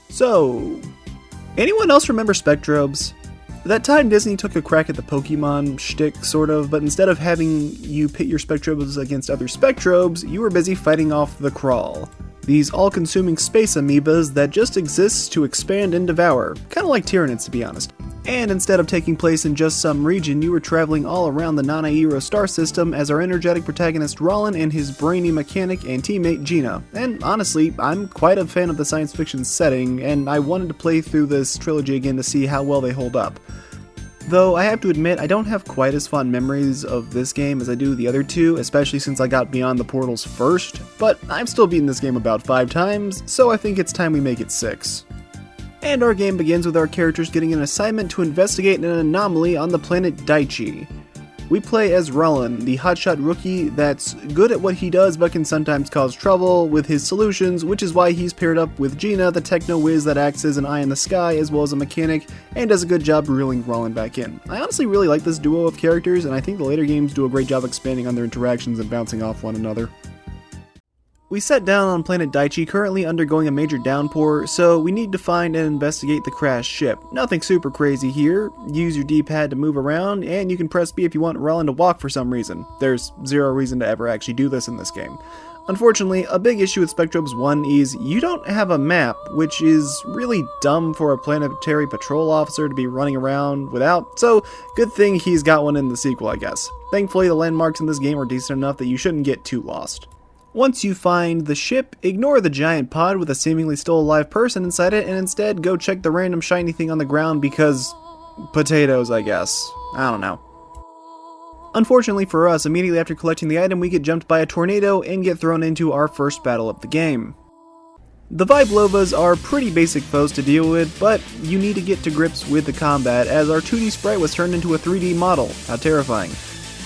So, anyone else remember Spectrobes? That time Disney took a crack at the Pokemon shtick, sort of, but instead of having you pit your Spectrobes against other Spectrobes, you were busy fighting off the Krawl. These all-consuming space amoebas that just exist to expand and devour, kinda like Tyranids to be honest. And instead of taking place in just some region, you were traveling all around the Nana-Ero star system as our energetic protagonist Rollin and his brainy mechanic and teammate Gina. And honestly, I'm quite a fan of the science fiction setting, and I wanted to play through this trilogy again to see how well they hold up. Though I have to admit, I don't have quite as fond memories of this game as I do the other two, especially since I got beyond the portals first, but I've still beaten this game about 5 times, so I think it's time we make it 6. And our game begins with our characters getting an assignment to investigate an anomaly on the planet Daichi. We play as Rollin, the hotshot rookie that's good at what he does but can sometimes cause trouble with his solutions, which is why he's paired up with Gina, the techno-whiz that acts as an eye in the sky as well as a mechanic, and does a good job reeling Rollin back in. I honestly really like this duo of characters, and I think the later games do a great job expanding on their interactions and bouncing off one another. We set down on planet Daichi, currently undergoing a major downpour, so we need to find and investigate the crashed ship. Nothing super crazy here. Use your D-pad to move around, and you can press B if you want Rollin to walk for some reason. There's zero reason to ever actually do this in this game. Unfortunately, a big issue with Spectrobes 1 is you don't have a map, which is really dumb for a planetary patrol officer to be running around without, so good thing he's got one in the sequel, I guess. Thankfully, the landmarks in this game are decent enough that you shouldn't get too lost. Once you find the ship, ignore the giant pod with a seemingly still alive person inside it and instead go check the random shiny thing on the ground because potatoes, I guess. I don't know. Unfortunately for us, immediately after collecting the item, we get jumped by a tornado and get thrown into our first battle of the game. The Viblovas are pretty basic foes to deal with, but you need to get to grips with the combat as our 2D sprite was turned into a 3D model. How terrifying.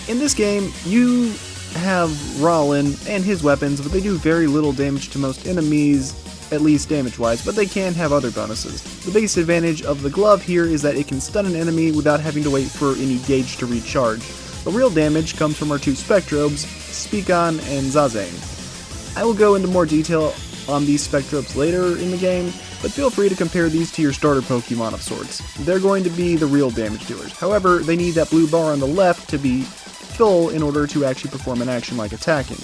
In this game, you have Rollin and his weapons, but they do very little damage to most enemies, at least damage-wise, but they can have other bonuses. The biggest advantage of the glove here is that it can stun an enemy without having to wait for any gauge to recharge. The real damage comes from our 2 Spectrobes, Speakon and Zazane. I will go into more detail on these Spectrobes later in the game, but feel free to compare these to your starter Pokemon of sorts. They're going to be the real damage dealers. However, they need that blue bar on the left to be full in order to actually perform an action like attacking.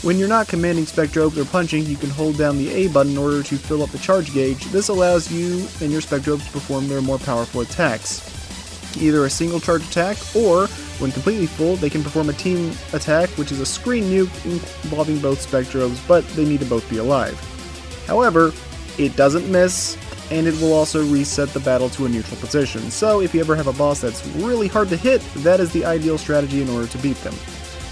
When you're not commanding Spectrobes or punching, you can hold down the A button in order to fill up the charge gauge. This allows you and your Spectrobes to perform their more powerful attacks. Either a single charge attack, or, when completely full, they can perform a team attack, which is a screen nuke involving both Spectrobes, but they need to both be alive. However, it doesn't miss, and it will also reset the battle to a neutral position, so if you ever have a boss that's really hard to hit, that is the ideal strategy in order to beat them.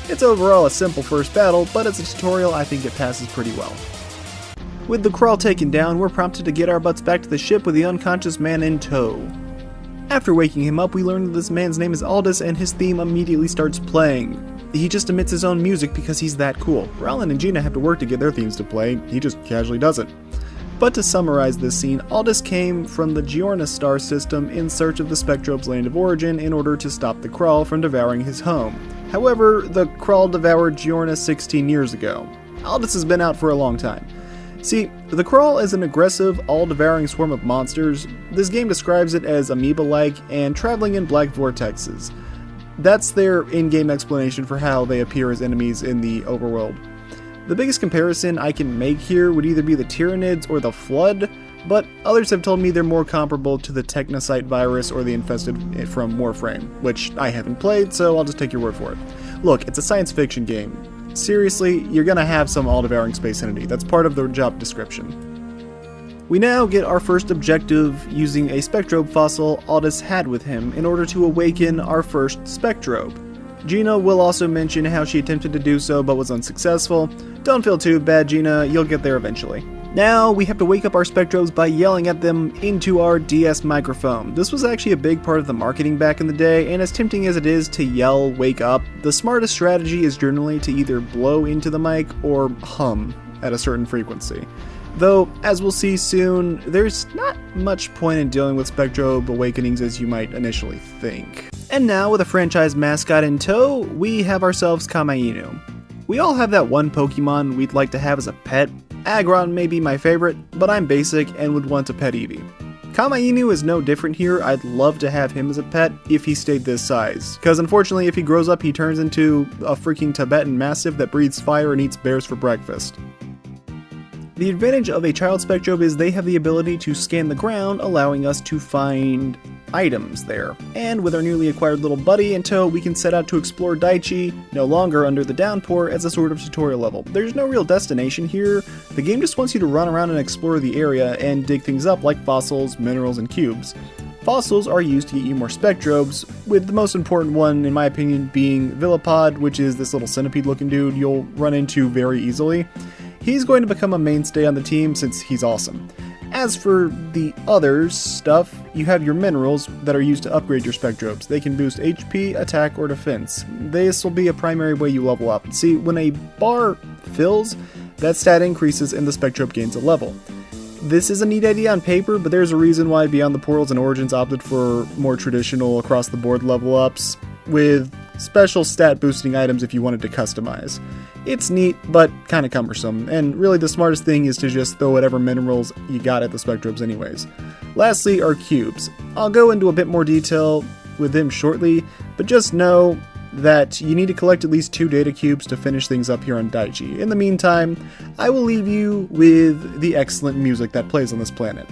It's overall a simple first battle, but as a tutorial I think it passes pretty well. With the Krawl taken down, we're prompted to get our butts back to the ship with the unconscious man in tow. After waking him up, we learn that this man's name is Aldous and his theme immediately starts playing. He just emits his own music because he's that cool. Rollin and Gina have to work to get their themes to play, he just casually does it. But to summarize this scene, Aldous came from the Giorna star system in search of the Spectrobes' land of origin in order to stop the Krawl from devouring his home. However, the Krawl devoured Giorna 16 years ago. Aldous has been out for a long time. See, the Krawl is an aggressive, all-devouring swarm of monsters. This game describes it as amoeba-like and traveling in black vortexes. That's their in-game explanation for how they appear as enemies in the overworld. The biggest comparison I can make here would either be the Tyranids or the Flood, but others have told me they're more comparable to the Technocyte virus or the Infested from Warframe, which I haven't played, so I'll just take your word for it. Look, it's a science fiction game. Seriously, you're gonna have some all-devouring space entity. That's part of the job description. We now get our first objective using a Spectrobe fossil Aldous had with him in order to awaken our first Spectrobe. Gina will also mention how she attempted to do so but was unsuccessful. Don't feel too bad, Gina, you'll get there eventually. Now, we have to wake up our Spectrobes by yelling at them into our DS microphone. This was actually a big part of the marketing back in the day, and as tempting as it is to yell, wake up, the smartest strategy is generally to either blow into the mic or hum at a certain frequency. Though, as we'll see soon, there's not much point in dealing with Spectrobe awakenings as you might initially think. And now, with a franchise mascot in tow, we have ourselves Kamainu. We all have that one Pokemon we'd like to have as a pet. Aggron may be my favorite, but I'm basic and would want a pet Eevee. Kama Inu is no different here. I'd love to have him as a pet if he stayed this size, because unfortunately if he grows up he turns into a freaking Tibetan Mastiff that breathes fire and eats bears for breakfast. The advantage of a child Spectrobe is they have the ability to scan the ground, allowing us to find items there. And with our newly acquired little buddy in tow, we can set out to explore Daichi, no longer under the downpour, as a sort of tutorial level. There's no real destination here. The game just wants you to run around and explore the area and dig things up like fossils, minerals, and cubes. Fossils are used to get you more Spectrobes, with the most important one, in my opinion, being Villapod, which is this little centipede looking dude you'll run into very easily. He's going to become a mainstay on the team since he's awesome. As for the other stuff, you have your minerals that are used to upgrade your Spectrobes. They can boost HP, attack, or defense. This will be a primary way you level up. See, when a bar fills, that stat increases and the Spectrobe gains a level. This is a neat idea on paper, but there's a reason why Beyond the Portals and Origins opted for more traditional across-the-board level ups, with special stat boosting items if you wanted to customize. It's neat, but kinda cumbersome, and really the smartest thing is to just throw whatever minerals you got at the Spectrobes anyways. Lastly are cubes. I'll go into a bit more detail with them shortly, but just know that you need to collect at least 2 data cubes to finish things up here on Daichi. In the meantime, I will leave you with the excellent music that plays on this planet.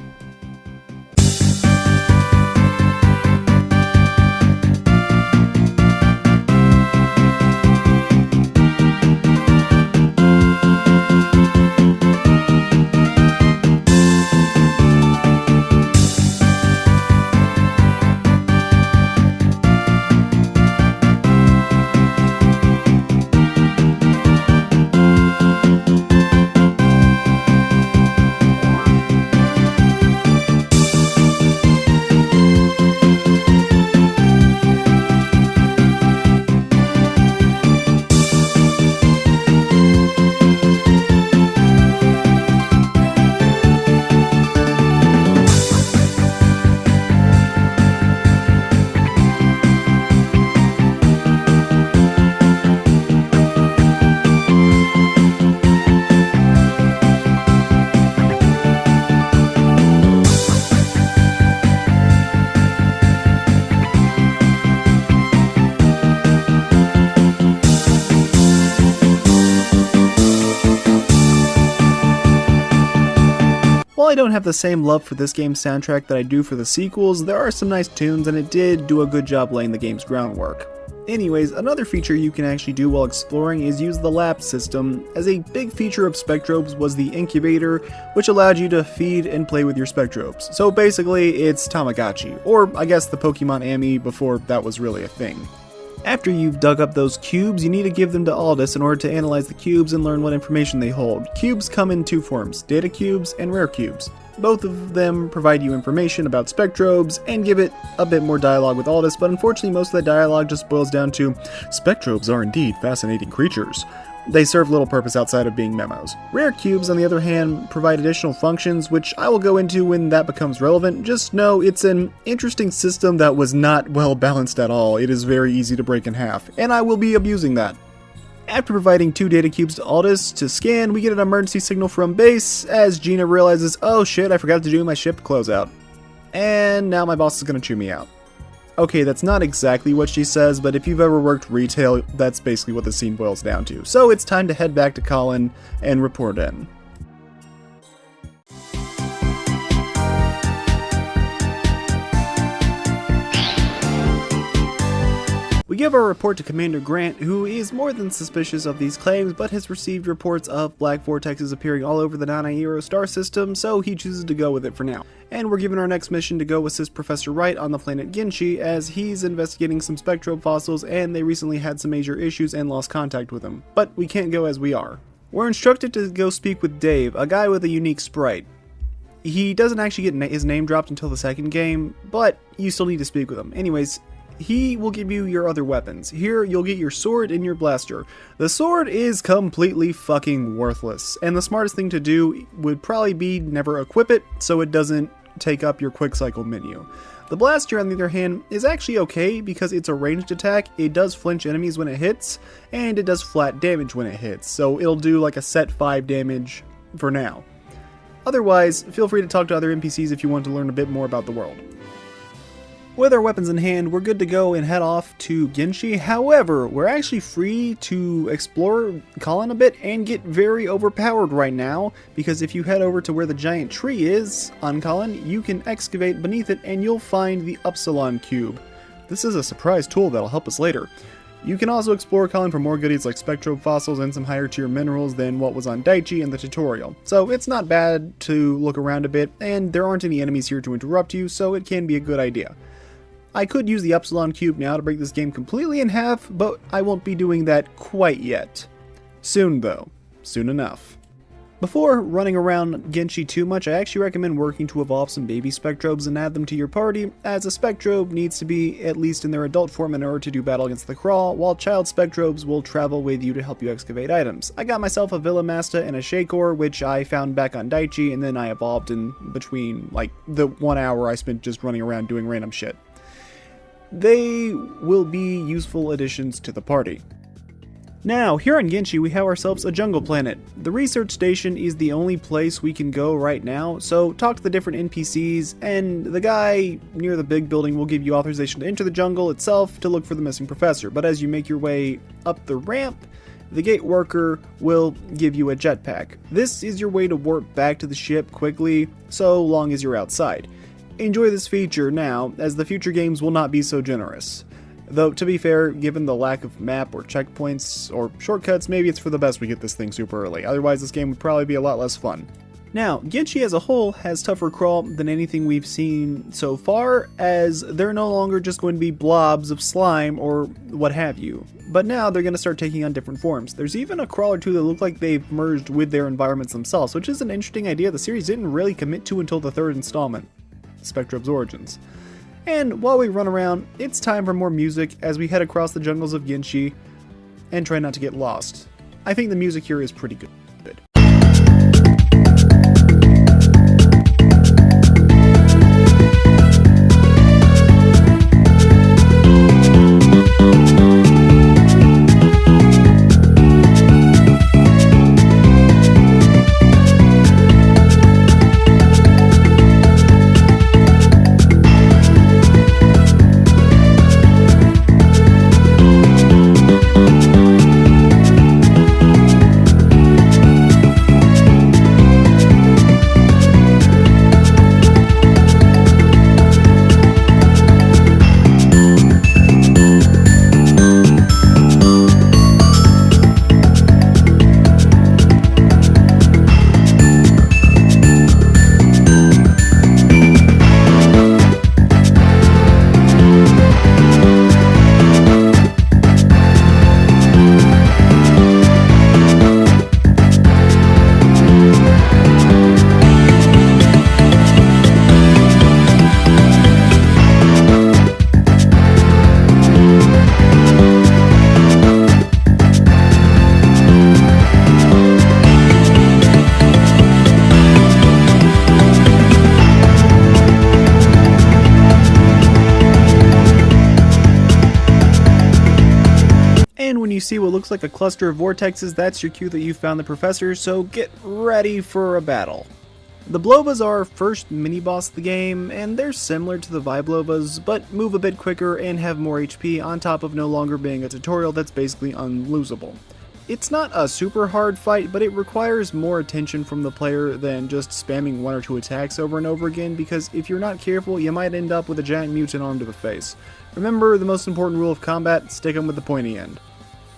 While I don't have the same love for this game's soundtrack that I do for the sequels, there are some nice tunes and it did do a good job laying the game's groundwork. Anyways, another feature you can actually do while exploring is use the lab system, as a big feature of Spectrobes was the incubator, which allowed you to feed and play with your Spectrobes. So basically, it's Tamagotchi, or I guess the Pokemon Ami before that was really a thing. After you've dug up those cubes, you need to give them to Aldous in order to analyze the cubes and learn what information they hold. Cubes come in 2 forms, data cubes and rare cubes. Both of them provide you information about Spectrobes and give it a bit more dialogue with Aldous, but unfortunately most of that dialogue just boils down to, Spectrobes are indeed fascinating creatures. They serve little purpose outside of being memos. Rare cubes, on the other hand, provide additional functions, which I will go into when that becomes relevant. Just know it's an interesting system that was not well balanced at all. It is very easy to break in half, and I will be abusing that. After providing 2 data cubes to Aldous to scan, we get an emergency signal from base, as Gina realizes, oh shit, I forgot to do my ship closeout. And now my boss is gonna chew me out. Okay, that's not exactly what she says, but if you've ever worked retail, that's basically what the scene boils down to. So it's time to head back to Colin and report in. We give our report to Commander Grant, who is more than suspicious of these claims, but has received reports of black vortexes appearing all over the Nanairo star system, so he chooses to go with it for now. And we're given our next mission to go assist Professor Wright on the planet Ginshi, as he's investigating some Spectrobe fossils and they recently had some major issues and lost contact with him. But we can't go as we are. We're instructed to go speak with Dave, a guy with a unique sprite. He doesn't actually get his name dropped until the second game, but you still need to speak with him. Anyways, he will give you your other weapons. Here, you'll get your sword and your blaster. The sword is completely fucking worthless, and the smartest thing to do would probably be never equip it, so it doesn't take up your quick cycle menu. The blaster, on the other hand, is actually okay because it's a ranged attack. It does flinch enemies when it hits, and it does flat damage when it hits, so it'll do like a set 5 damage for now. Otherwise, feel free to talk to other NPCs if you want to learn a bit more about the world. With our weapons in hand, we're good to go and head off to Genshi. However, we're actually free to explore Colin a bit and get very overpowered right now, because if you head over to where the giant tree is on Colin, you can excavate beneath it and you'll find the Upsilon Cube. This is a surprise tool that'll help us later. You can also explore Colin for more goodies like Spectrobe fossils and some higher tier minerals than what was on Daichi in the tutorial. So it's not bad to look around a bit, and there aren't any enemies here to interrupt you, so it can be a good idea. I could use the Upsilon Cube now to break this game completely in half, but I won't be doing that quite yet. Soon though. Soon enough. Before running around Genshi too much, I actually recommend working to evolve some baby Spectrobes and add them to your party, as a Spectrobe needs to be at least in their adult form in order to do battle against the Krawl, while child Spectrobes will travel with you to help you excavate items. I got myself a Villa Masta and a Shakor, which I found back on Daichi, and then I evolved in between, like, the 1 hour I spent just running around doing random shit. They will be useful additions to the party. Now, here on Genshi we have ourselves a jungle planet. The research station is the only place we can go right now, so talk to the different NPCs, and the guy near the big building will give you authorization to enter the jungle itself to look for the missing professor. But as you make your way up the ramp, the gate worker will give you a jetpack. This is your way to warp back to the ship quickly, so long as you're outside. Enjoy this feature now, as the future games will not be so generous. Though, to be fair, given the lack of map or checkpoints or shortcuts, maybe it's for the best we get this thing super early. Otherwise, this game would probably be a lot less fun. Now, Genshi as a whole has tougher Krawl than anything we've seen so far, as they're no longer just going to be blobs of slime or what have you. But now they're going to start taking on different forms. There's even a Krawl or two that look like they've merged with their environments themselves, which is an interesting idea the series didn't really commit to until the third installment, Spectrobes Origins. And while we run around, it's time for more music as we head across the jungles of Genshi and try not to get lost. I think the music here is pretty good. And when you see what looks like a cluster of vortexes, that's your cue that you found the professor, so get ready for a battle. The Blobas are our first mini-boss of the game, and they're similar to the Viblobas, but move a bit quicker and have more HP on top of no longer being a tutorial that's basically unlosable. It's not a super hard fight, but it requires more attention from the player than just spamming one or two attacks over and over again, because if you're not careful, you might end up with a giant mutant arm to the face. Remember the most important rule of combat, stick 'em with the pointy end.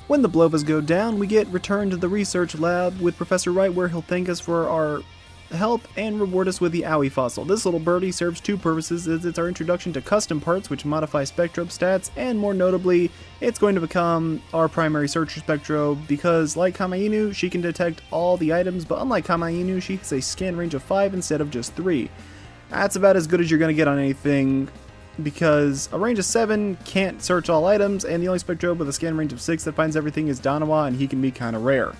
When the Blobas go down, we get returned to the research lab with Professor Wright, where he'll thank us for our help and reward us with the Owie fossil. This little birdie serves two purposes, as it's our introduction to custom parts which modify Spectrobe stats, and more notably, it's going to become our primary searcher Spectrobe, because like Kamainu, she can detect all the items, but unlike Kamainu, she has a scan range of 5 instead of just 3. That's about as good as you're going to get on anything, because a range of 7 can't search all items, and the only Spectrobe with a scan range of 6 that finds everything is Danawa, and he can be kinda rare.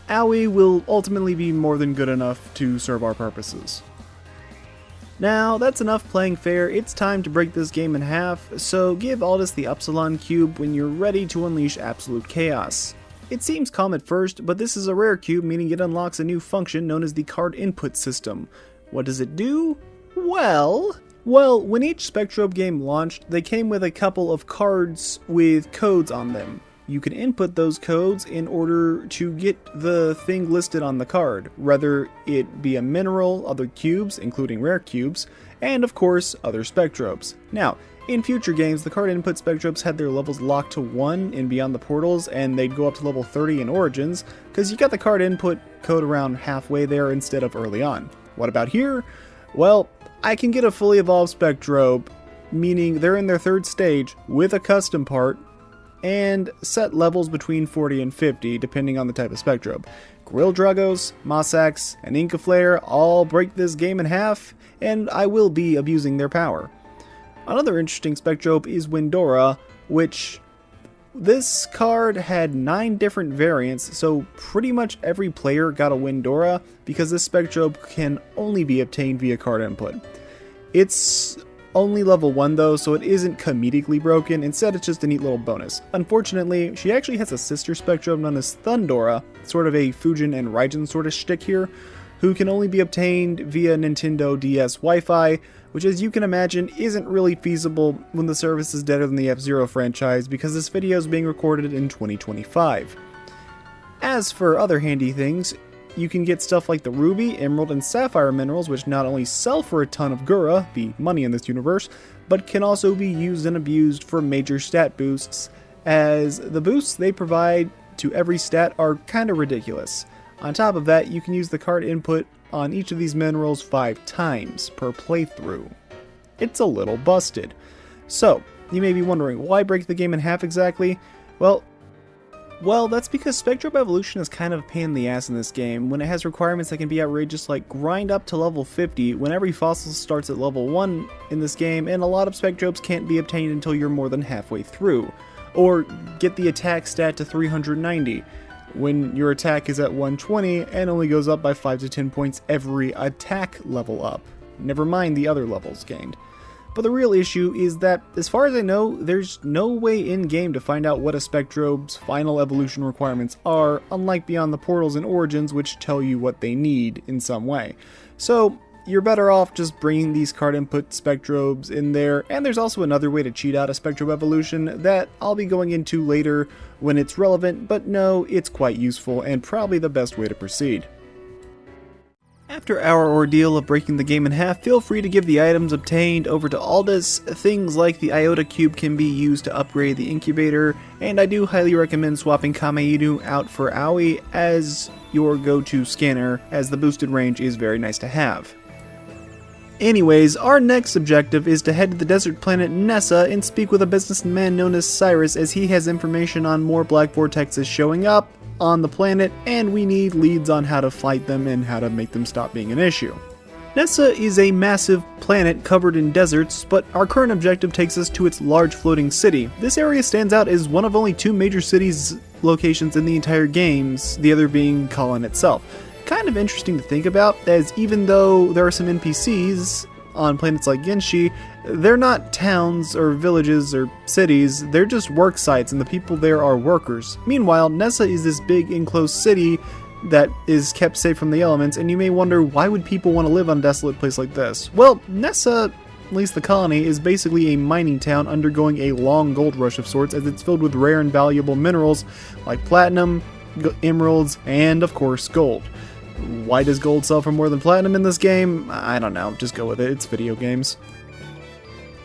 Owie will ultimately be more than good enough to serve our purposes. Now, that's enough playing fair, it's time to break this game in half, so give Aldous the Upsilon Cube when you're ready to unleash absolute chaos. It seems calm at first, but this is a rare cube, meaning it unlocks a new function known as the card input system. What does it do? Well, when each Spectrobe game launched, they came with a couple of cards with codes on them. You can input those codes in order to get the thing listed on the card, whether it be a mineral, other cubes, including rare cubes, and of course, other Spectrobes. Now, in future games, the card input Spectrobes had their levels locked to 1 in Beyond the Portals, and they'd go up to level 30 in Origins, because you got the card input code around halfway there instead of early on. What about here? Well, I can get a fully evolved Spectrobe, meaning they're in their third stage, with a custom part, and set levels between 40 and 50, depending on the type of Spectrobe. Grill Dragos, Mossax, and Inca Flare all break this game in half, and I will be abusing their power. Another interesting Spectrobe is Windora, which this card had 9 different variants, so pretty much every player got a Windora, because this Spectrobe can only be obtained via card input. It's only level 1 though, so it isn't comedically broken, instead it's just a neat little bonus. Unfortunately, she actually has a sister Spectrobe known as Thundora, sort of a Fujin and Raijin sort of shtick here, who can only be obtained via Nintendo DS Wi-Fi, which as you can imagine isn't really feasible when the service is deader than the F-Zero franchise because this video is being recorded in 2025. As for other handy things, you can get stuff like the Ruby, Emerald, and Sapphire minerals, which not only sell for a ton of Gura, the money in this universe, but can also be used and abused for major stat boosts, as the boosts they provide to every stat are kinda ridiculous. On top of that, you can use the card input on each of these minerals 5 times per playthrough. It's a little busted. So, you may be wondering, why break the game in half exactly? Well, that's because Spectrobe Evolution is kind of a pain in the ass in this game, when it has requirements that can be outrageous like grind up to level 50 when every fossil starts at level 1 in this game, and a lot of Spectrobes can't be obtained until you're more than halfway through. Or get the attack stat to 390, when your attack is at 120 and only goes up by 5 to 10 points every attack level up. Never mind the other levels gained. But the real issue is that, as far as I know, there's no way in-game to find out what a Spectrobe's final evolution requirements are, unlike Beyond the Portals and Origins, which tell you what they need in some way. So, you're better off just bringing these card input Spectrobes in there, and there's also another way to cheat out a Spectrobe evolution that I'll be going into later when it's relevant, but no, it's quite useful and probably the best way to proceed. After our ordeal of breaking the game in half, feel free to give the items obtained over to Aldous. Things like the Iota Cube can be used to upgrade the incubator, and I do highly recommend swapping Kameidu out for Aoi as your go-to scanner, as the boosted range is very nice to have. Anyways, our next objective is to head to the desert planet Nessa and speak with a businessman known as Cyrus, as he has information on more black vortexes showing up on the planet, and we need leads on how to fight them and how to make them stop being an issue. Nessa is a massive planet covered in deserts, but our current objective takes us to its large floating city. This area stands out as one of only 2 major cities locations in the entire games, the other being Kallen itself. Kind of interesting to think about, as even though there are some NPCs on planets like Genshi, they're not towns or villages or cities, they're just work sites and the people there are workers. Meanwhile, Nessa is this big enclosed city that is kept safe from the elements, and you may wonder, why would people want to live on a desolate place like this? Well, Nessa, at least the colony, is basically a mining town undergoing a long gold rush of sorts, as it's filled with rare and valuable minerals like platinum, emeralds, and of course gold. Why does gold sell for more than platinum in this game? I don't know, just go with it, it's video games.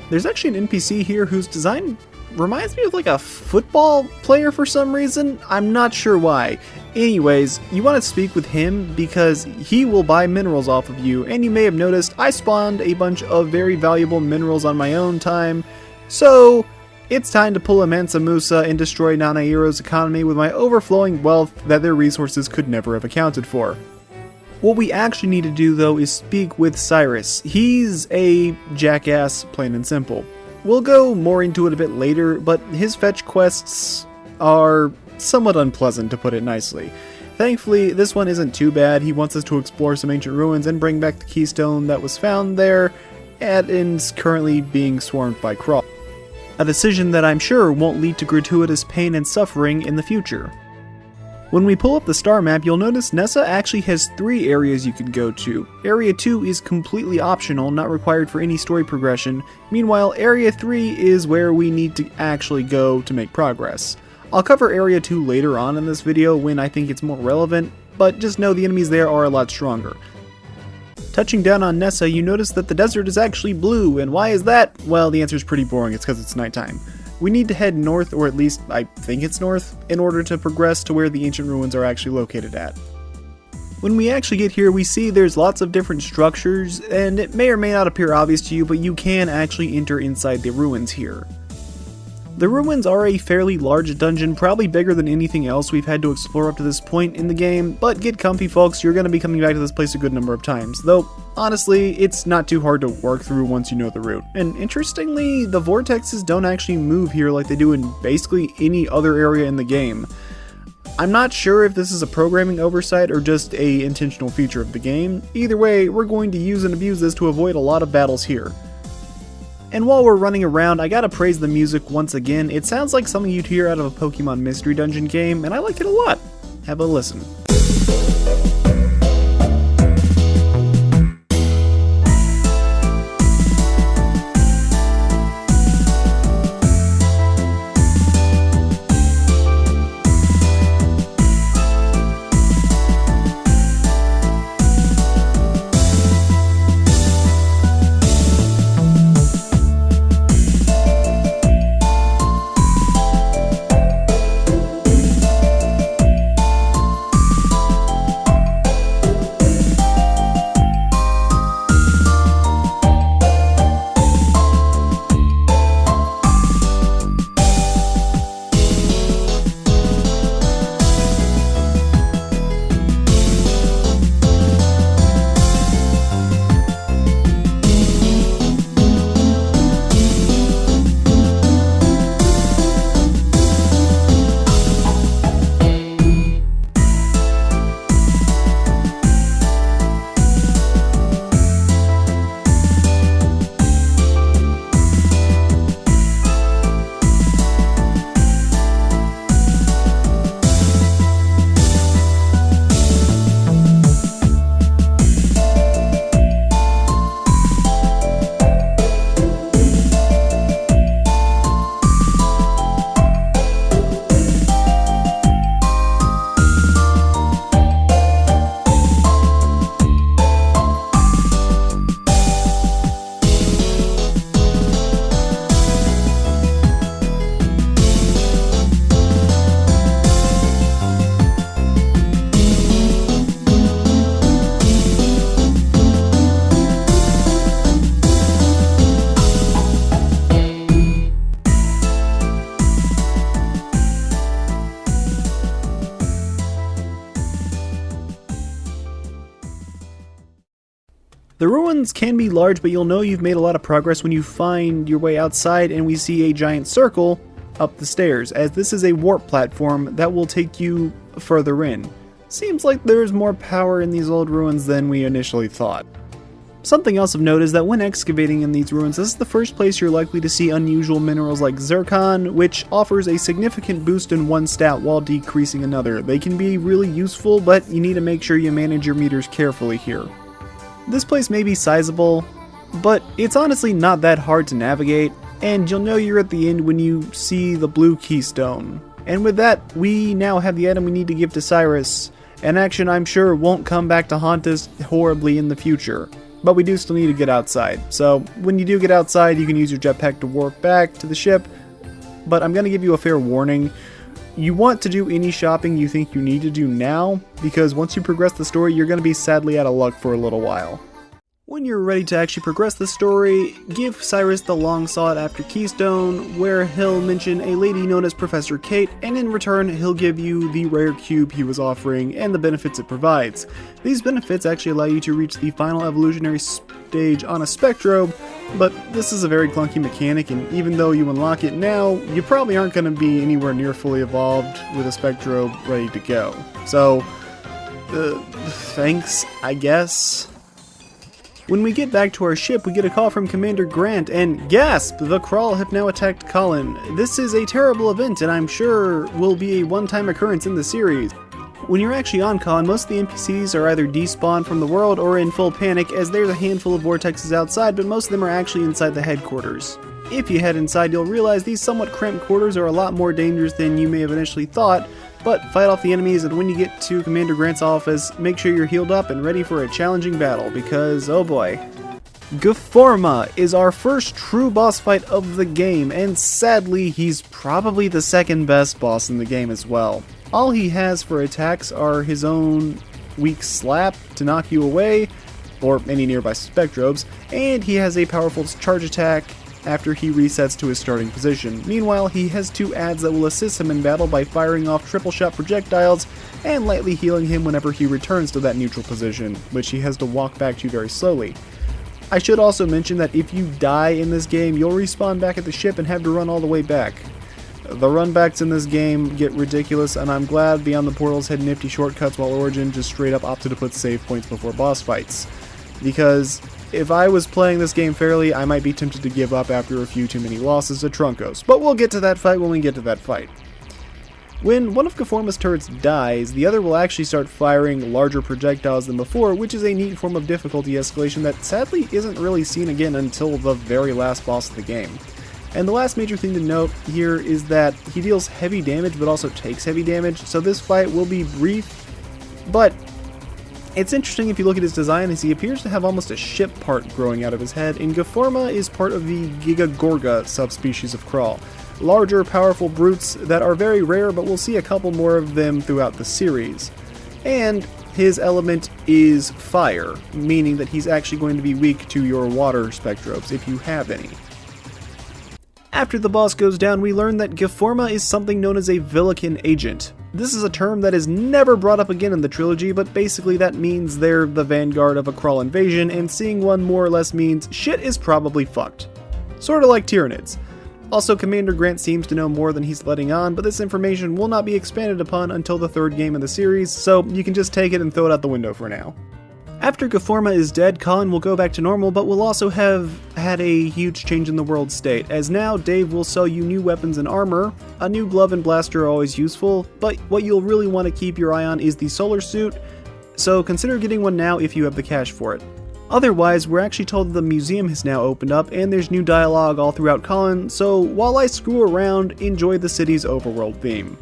There's actually an NPC here whose design reminds me of like a football player for some reason. I'm not sure why. Anyways, you want to speak with him because he will buy minerals off of you, and you may have noticed I spawned a bunch of very valuable minerals on my own time, so it's time to pull a Mansa Musa and destroy Nanairo's economy with my overflowing wealth that their resources could never have accounted for. What we actually need to do though is speak with Cyrus. He's a jackass, plain and simple. We'll go more into it a bit later, but his fetch quests are somewhat unpleasant, to put it nicely. Thankfully, this one isn't too bad. He wants us to explore some ancient ruins and bring back the keystone that was found there, and is currently being swarmed by Krawl. A decision that I'm sure won't lead to gratuitous pain and suffering in the future. When we pull up the star map, you'll notice Nessa actually has 3 areas you can go to. Area 2 is completely optional, not required for any story progression. Meanwhile, Area 3 is where we need to actually go to make progress. I'll cover Area 2 later on in this video when I think it's more relevant, but just know the enemies there are a lot stronger. Touching down on Nessa, you notice that the desert is actually blue, and why is that? Well, the answer is pretty boring, it's because it's nighttime. We need to head north, or at least I think it's north, in order to progress to where the ancient ruins are actually located at. When we actually get here, we see there's lots of different structures, and it may or may not appear obvious to you, but you can actually enter inside the ruins here. The ruins are a fairly large dungeon, probably bigger than anything else we've had to explore up to this point in the game, but get comfy folks, you're going to be coming back to this place a good number of times, though honestly, it's not too hard to work through once you know the route. And interestingly, the vortexes don't actually move here like they do in basically any other area in the game. I'm not sure if this is a programming oversight or just a intentional feature of the game. Either way, we're going to use and abuse this to avoid a lot of battles here. And while we're running around, I gotta praise the music once again. It sounds like something you'd hear out of a Pokemon Mystery Dungeon game, and I like it a lot. Have a listen. The ruins can be large, but you'll know you've made a lot of progress when you find your way outside and we see a giant circle up the stairs, as this is a warp platform that will take you further in. Seems like there's more power in these old ruins than we initially thought. Something else of note is that when excavating in these ruins, this is the first place you're likely to see unusual minerals like zircon, which offers a significant boost in one stat while decreasing another. They can be really useful, but you need to make sure you manage your meters carefully here. This place may be sizable, but it's honestly not that hard to navigate, and you'll know you're at the end when you see the blue keystone. And with that, we now have the item we need to give to Cyrus, an action I'm sure won't come back to haunt us horribly in the future. But we do still need to get outside, so when you do get outside you can use your jetpack to warp back to the ship, but I'm going to give you a fair warning. You want to do any shopping you think you need to do now, because once you progress the story, you're going to be sadly out of luck for a little while. When you're ready to actually progress the story, give Cyrus the long sought after keystone, where he'll mention a lady known as Professor Kate, and in return he'll give you the rare cube he was offering and the benefits it provides. These benefits actually allow you to reach the final evolutionary stage on a Spectrobe, but this is a very clunky mechanic, and even though you unlock it now, you probably aren't going to be anywhere near fully evolved with a Spectrobe ready to go. So, thanks, I guess. When we get back to our ship, we get a call from Commander Grant, and gasp! The Krawl have now attacked Colin. This is a terrible event, and I'm sure will be a one-time occurrence in the series. When you're actually on con, most of the NPCs are either despawned from the world or in full panic, as there's a handful of vortexes outside, but most of them are actually inside the headquarters. If you head inside, you'll realize these somewhat cramped quarters are a lot more dangerous than you may have initially thought, but fight off the enemies, and when you get to Commander Grant's office, make sure you're healed up and ready for a challenging battle, because oh boy. Gaforma is our first true boss fight of the game, and sadly he's probably the second best boss in the game as well. All he has for attacks are his own weak slap to knock you away, or any nearby Spectrobes, and he has a powerful charge attack after he resets to his starting position. Meanwhile, he has two adds that will assist him in battle by firing off triple shot projectiles and lightly healing him whenever he returns to that neutral position, which he has to walk back to very slowly. I should also mention that if you die in this game, you'll respawn back at the ship and have to run all the way back. The runbacks in this game get ridiculous, and I'm glad Beyond the Portals had nifty shortcuts while Origin just straight up opted to put save points before boss fights. Because if I was playing this game fairly, I might be tempted to give up after a few too many losses to Trunkos, but we'll get to that fight when we get to that fight. When one of Gaforma's turrets dies, the other will actually start firing larger projectiles than before, which is a neat form of difficulty escalation that sadly isn't really seen again until the very last boss of the game. And the last major thing to note here is that he deals heavy damage but also takes heavy damage, so this fight will be brief, but it's interesting if you look at his design, as he appears to have almost a ship part growing out of his head, and Gaforma is part of the Gigagorga subspecies of Krawl. Larger, powerful brutes that are very rare, but we'll see a couple more of them throughout the series. And his element is fire, meaning that he's actually going to be weak to your water Spectrobes, if you have any. After the boss goes down, we learn that Gaforma is something known as a Villican agent. This is a term that is never brought up again in the trilogy, but basically that means they're the vanguard of a Krawl invasion, and seeing one more or less means shit is probably fucked. Sorta like Tyranids. Also, Commander Grant seems to know more than he's letting on, but this information will not be expanded upon until the third game of the series, so you can just take it and throw it out the window for now. After Gaforma is dead, Colin will go back to normal, but will also have had a huge change in the world state, as now Dave will sell you new weapons and armor. A new glove and blaster are always useful, but what you'll really want to keep your eye on is the solar suit, so consider getting one now if you have the cash for it. Otherwise, we're actually told that the museum has now opened up, and there's new dialogue all throughout Colin, so while I screw around, enjoy the city's overworld theme.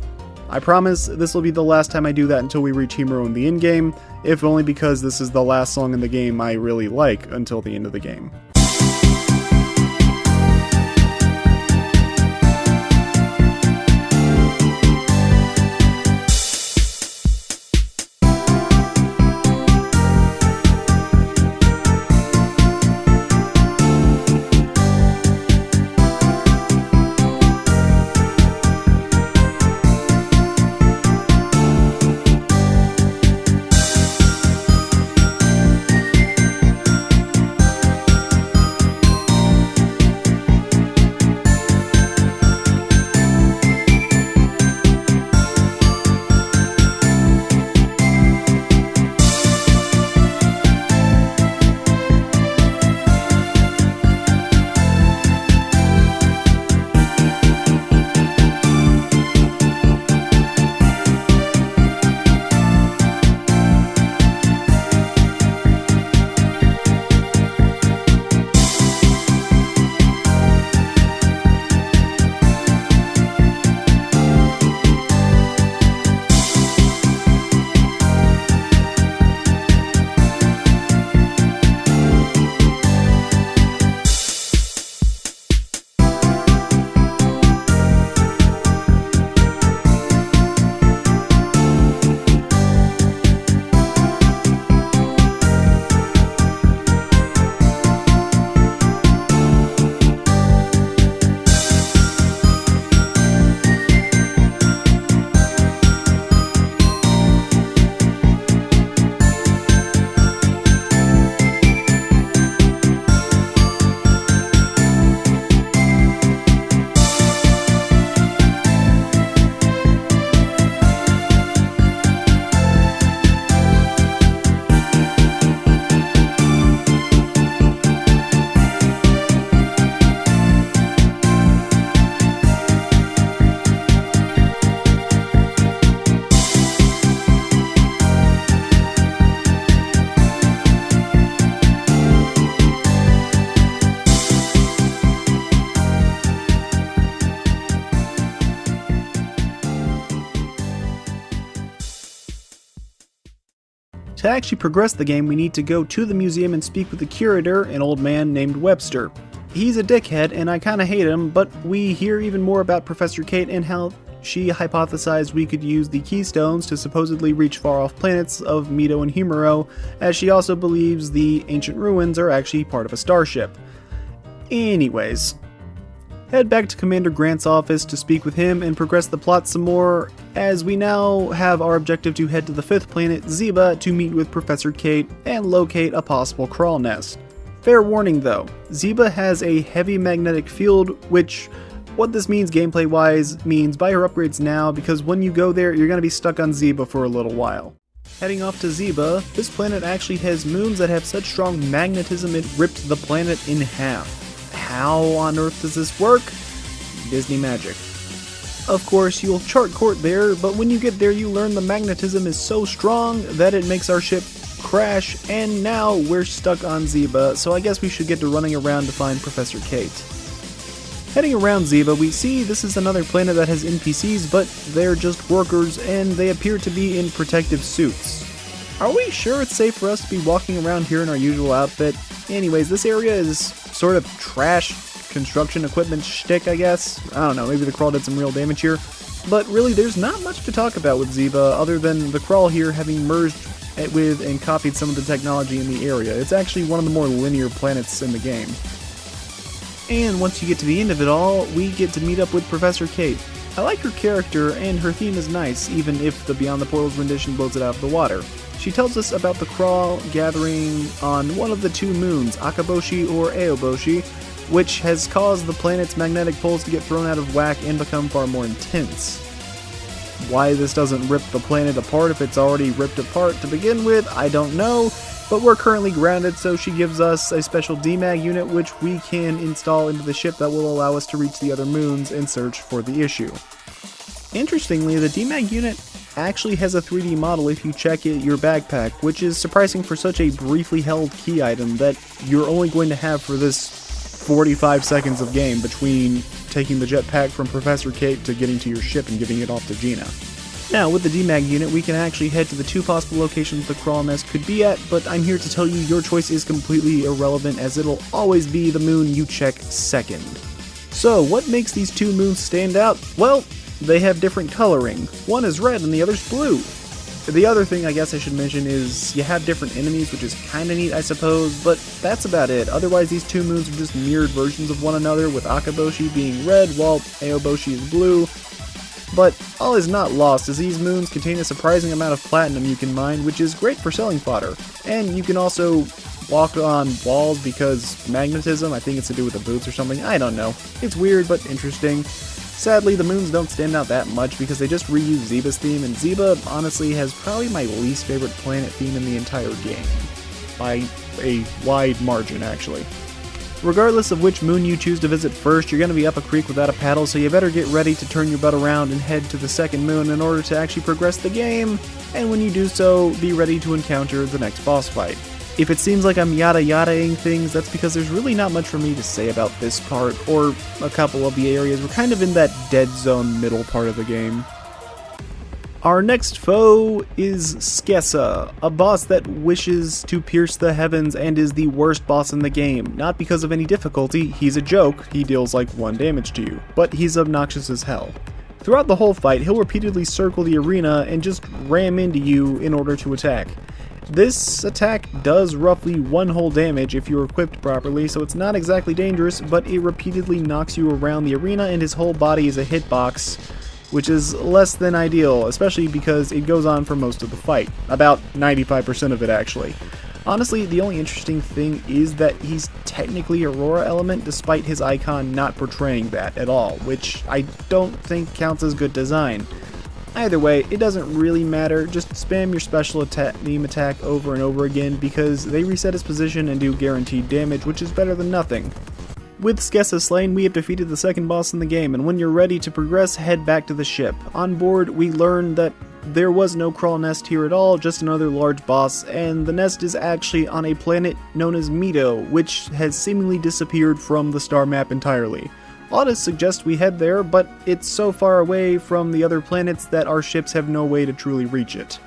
I promise this will be the last time I do that until we reach Himuro in the endgame, if only because this is the last song in the game I really like until the end of the game. to actually progress the game, we need to go to the museum and speak with the curator, an old man named Webster. He's a dickhead, and I kinda hate him, but we hear even more about Professor Kate and how she hypothesized we could use the Keystones to supposedly reach far-off planets of Mito and Humero, as she also believes the ancient ruins are actually part of a starship. Anyways, head back to Commander Grant's office to speak with him and progress the plot some more, as we now have our objective to head to the 5th planet, Zeba, to meet with Professor Kate and locate a possible Krawl nest. Fair warning though, Zeba has a heavy magnetic field, which what this means gameplay-wise means buy her upgrades now, because when you go there, you're going to be stuck on Zeba for a little while. Heading off to Zeba, this planet actually has moons that have such strong magnetism it ripped the planet in half. How on earth does this work? Disney magic. Of course, you'll chart court there, but when you get there you learn the magnetism is so strong that it makes our ship crash, and now we're stuck on Zeba, so I guess we should get to running around to find Professor Kate. Heading around Zeba, we see this is another planet that has NPCs, but they're just workers, and they appear to be in protective suits. Are we sure it's safe for us to be walking around here in our usual outfit? Anyways, this area is sort of trash construction equipment shtick, I guess. I don't know, maybe the Krawl did some real damage here. But really, there's not much to talk about with Zeba, other than the Krawl here having merged with and copied some of the technology in the area. It's actually one of the more linear planets in the game. And once you get to the end of it all, we get to meet up with Professor Kate. I like her character, and her theme is nice, even if the Beyond the Portals rendition blows it out of the water. She tells us about the Krawl gathering on one of the 2 moons, Akaboshi or Aoboshi, which has caused the planet's magnetic poles to get thrown out of whack and become far more intense. Why this doesn't rip the planet apart if it's already ripped apart to begin with, I don't know. But we're currently grounded, so she gives us a special DMAG unit which we can install into the ship that will allow us to reach the other moons and search for the issue. Interestingly, the DMAG unit actually has a 3D model if you check your backpack, which is surprising for such a briefly held key item that you're only going to have for this 45 seconds of game between taking the jetpack from Professor Kate to getting to your ship and giving it off to Gina. Now, with the DMAG unit, we can actually head to the 2 possible locations the Krawl nest could be at, but I'm here to tell you your choice is completely irrelevant, as it'll always be the moon you check second. So, what makes these 2 moons stand out? Well, they have different coloring. One is red and the other's blue. The other thing I guess I should mention is you have different enemies, which is kinda neat I suppose, but that's about it. Otherwise, these 2 moons are just mirrored versions of one another, with Akaboshi being red while Aoboshi is blue. But all is not lost, as these moons contain a surprising amount of platinum you can mine, which is great for selling fodder. And you can also walk on walls because magnetism, I think it's to do with the boots or something, I don't know. It's weird but interesting. Sadly, the moons don't stand out that much because they just reuse Zeba's theme, and Zeba honestly has probably my least favorite planet theme in the entire game. By a wide margin, actually. Regardless of which moon you choose to visit first, you're going to be up a creek without a paddle, so you better get ready to turn your butt around and head to the 2nd moon in order to actually progress the game, and when you do so, be ready to encounter the next boss fight. If it seems like I'm yada-yada-ing things, that's because there's really not much for me to say about this part, or a couple of the areas. We're kind of in that dead zone middle part of the game. Our next foe is Skessa, a boss that wishes to pierce the heavens and is the worst boss in the game. Not because of any difficulty, he's a joke, he deals like 1 damage to you, but he's obnoxious as hell. Throughout the whole fight, he'll repeatedly circle the arena and just ram into you in order to attack. This attack does roughly 1 whole damage if you're equipped properly, so it's not exactly dangerous, but it repeatedly knocks you around the arena and his whole body is a hitbox, which is less than ideal, especially because it goes on for most of the fight. About 95% of it, actually. Honestly, the only interesting thing is that he's technically Aurora element, despite his icon not portraying that at all, which I don't think counts as good design. Either way, it doesn't really matter, just spam your special beam attack over and over again because they reset his position and do guaranteed damage, which is better than nothing. With Skessa slain, we have defeated the 2nd boss in the game, and when you're ready to progress, head back to the ship. On board, we learn that there was no Krawl nest here at all, just another large boss, and the nest is actually on a planet known as Mito, which has seemingly disappeared from the star map entirely. Audits suggest we head there, but it's so far away from the other planets that our ships have no way to truly reach it.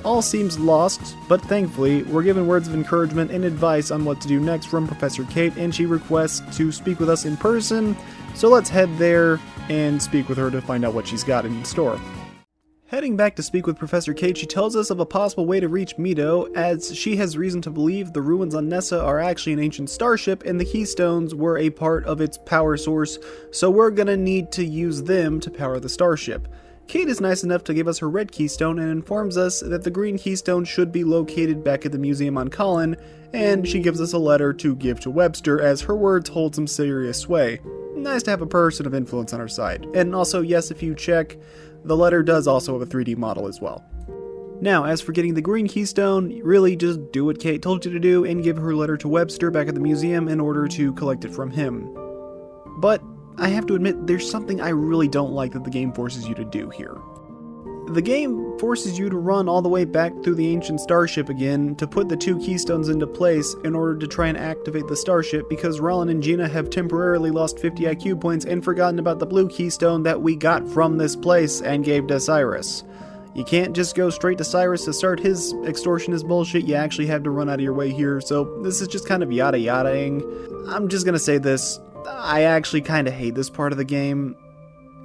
All seems lost, but thankfully, we're given words of encouragement and advice on what to do next from Professor Kate, and she requests to speak with us in person, so let's head there and speak with her to find out what she's got in store. Heading back to speak with Professor Kate, she tells us of a possible way to reach Mito, as she has reason to believe the ruins on Nessa are actually an ancient starship and the Keystones were a part of its power source, so we're gonna need to use them to power the starship. Kate is nice enough to give us her red keystone and informs us that the green keystone should be located back at the museum on Colin, and she gives us a letter to give to Webster as her words hold some serious sway. Nice to have a person of influence on our side. And also, yes, if you check, the letter does also have a 3D model as well. Now, as for getting the green keystone, really just do what Kate told you to do and give her letter to Webster back at the museum in order to collect it from him. But I have to admit, there's something I really don't like that the game forces you to do here. The game forces you to run all the way back through the ancient starship again to put the 2 keystones into place in order to try and activate the starship, because Rollin and Gina have temporarily lost 50 IQ points and forgotten about the blue keystone that we got from this place and gave to Cyrus. You can't just go straight to Cyrus to start his extortionist bullshit, you actually have to run out of your way here, so this is just kind of yada yada-ing. I'm just gonna say this, I actually kind of hate this part of the game.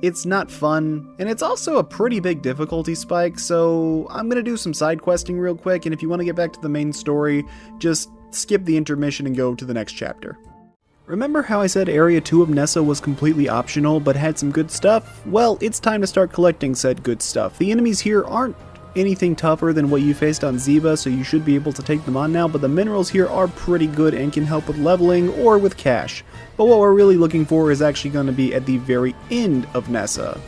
It's not fun, and it's also a pretty big difficulty spike, so I'm gonna do some side questing real quick, and if you want to get back to the main story, just skip the intermission and go to the next chapter. Remember how I said Area 2 of Nessa was completely optional, but had some good stuff? Well, it's time to start collecting said good stuff. The enemies here aren't anything tougher than what you faced on Ziba, so you should be able to take them on now, but the minerals here are pretty good and can help with leveling or with cash. But what we're really looking for is actually going to be at the very end of Nessa.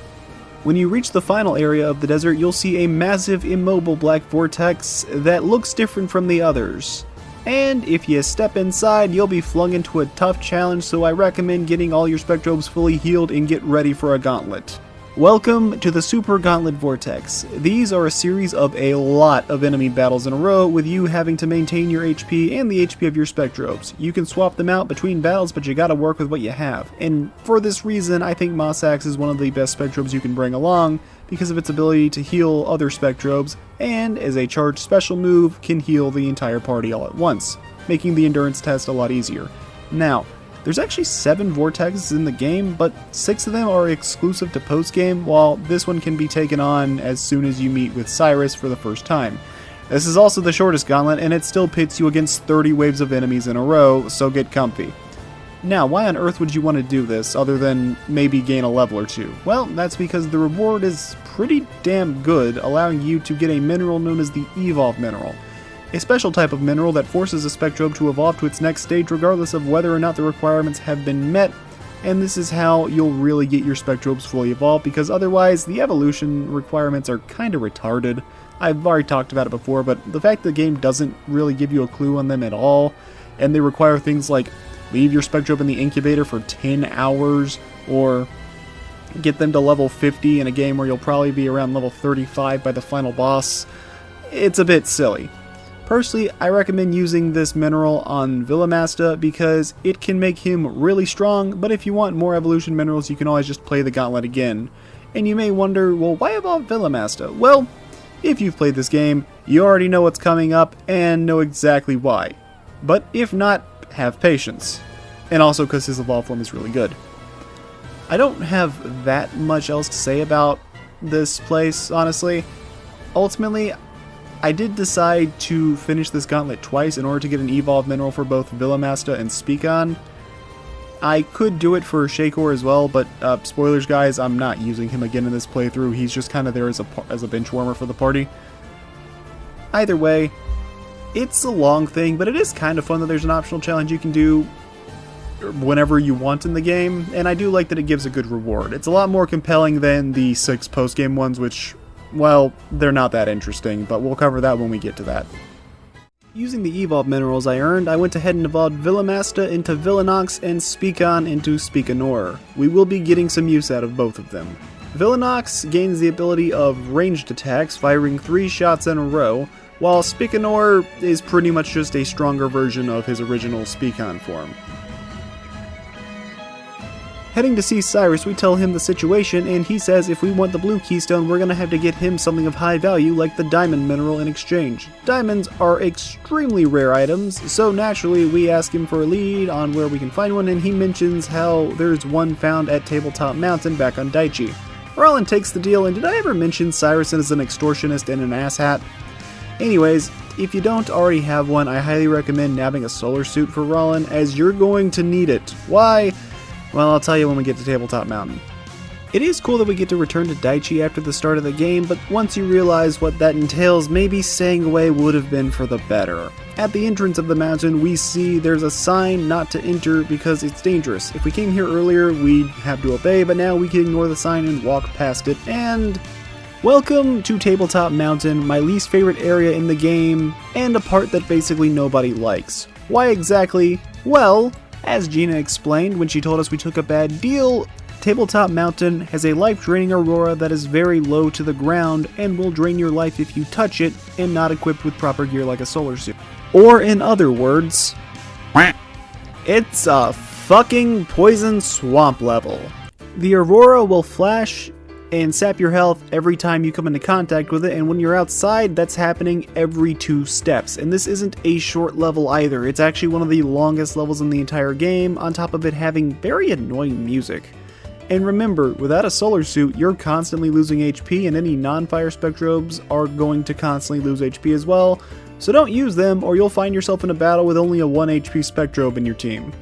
When you reach the final area of the desert, you'll see a massive immobile black vortex that looks different from the others. And if you step inside, you'll be flung into a tough challenge, so I recommend getting all your Spectrobes fully healed and get ready for a gauntlet. Welcome to the Super Gauntlet Vortex. These are a series of a lot of enemy battles in a row, with you having to maintain your HP and the HP of your Spectrobes. You can swap them out between battles, but you gotta work with what you have. And for this reason, I think Mossack's is one of the best Spectrobes you can bring along, because of its ability to heal other Spectrobes, and as a charged special move, can heal the entire party all at once, making the endurance test a lot easier. Now, there's actually 7 vortexes in the game, but 6 of them are exclusive to post-game, while this one can be taken on as soon as you meet with Cyrus for the first time. This is also the shortest gauntlet, and it still pits you against 30 waves of enemies in a row, so get comfy. Now, why on earth would you want to do this, other than maybe gain a level or 2? Well, that's because the reward is pretty damn good, allowing you to get a mineral known as the Evolve Mineral. A special type of mineral that forces a Spectrobe to evolve to its next stage regardless of whether or not the requirements have been met, and this is how you'll really get your Spectrobes fully evolved, because otherwise the evolution requirements are kinda retarded. I've already talked about it before, but the fact the game doesn't really give you a clue on them at all, and they require things like leave your Spectrobe in the incubator for 10 hours, or get them to level 50 in a game where you'll probably be around level 35 by the final boss, it's a bit silly. Personally, I recommend using this mineral on Villamasta because it can make him really strong, but if you want more evolution minerals, you can always just play the gauntlet again. And you may wonder, well, why evolve Villamasta? Well, if you've played this game, you already know what's coming up and know exactly why. But if not, have patience. And also because his evolve form is really good. I don't have that much else to say about this place, honestly. Ultimately, I did decide to finish this gauntlet twice in order to get an evolve mineral for both Villamasta and Speakon. I could do it for Shakor as well, but spoilers guys, I'm not using him again in this playthrough. He's just kind of there as a bench warmer for the party. Either way, it's a long thing, but it is kind of fun that there's an optional challenge you can do whenever you want in the game, and I do like that it gives a good reward. It's a lot more compelling than the 6 post-game ones, which, well, they're not that interesting, but we'll cover that when we get to that. Using the evolve minerals I earned, I went ahead and evolved Villamasta into Villanox and Speakon into Speakonor. We will be getting some use out of both of them. Villanox gains the ability of ranged attacks, firing 3 shots in a row, while Speakonor is pretty much just a stronger version of his original Speakon form. Heading to see Cyrus, we tell him the situation, and he says if we want the blue keystone, we're gonna have to get him something of high value like the diamond mineral in exchange. Diamonds are extremely rare items, so naturally we ask him for a lead on where we can find one, and he mentions how there's one found at Tabletop Mountain back on Daichi. Rollin takes the deal, and did I ever mention Cyrus is an extortionist and an asshat? Anyways, if you don't already have one, I highly recommend nabbing a solar suit for Rollin, as you're going to need it. Why? Well, I'll tell you when we get to Tabletop Mountain. It is cool that we get to return to Daichi after the start of the game, but once you realize what that entails, maybe staying away would have been for the better. At the entrance of the mountain, we see there's a sign not to enter because it's dangerous. If we came here earlier, we'd have to obey, but now we can ignore the sign and walk past it, and... Welcome to Tabletop Mountain, my least favorite area in the game, and a part that basically nobody likes. Why exactly? Well, as Gina explained when she told us we took a bad deal, Tabletop Mountain has a life-draining aurora that is very low to the ground and will drain your life if you touch it and not equipped with proper gear like a solar suit. Or in other words, it's a fucking poison swamp level. The aurora will flash and sap your health every time you come into contact with it, and when you're outside, that's happening every 2 steps. And this isn't a short level either, it's actually one of the longest levels in the entire game, on top of it having very annoying music. And remember, without a solar suit, you're constantly losing HP, and any non-fire Spectrobes are going to constantly lose HP as well, so don't use them or you'll find yourself in a battle with only a 1 HP Spectrobe in your team.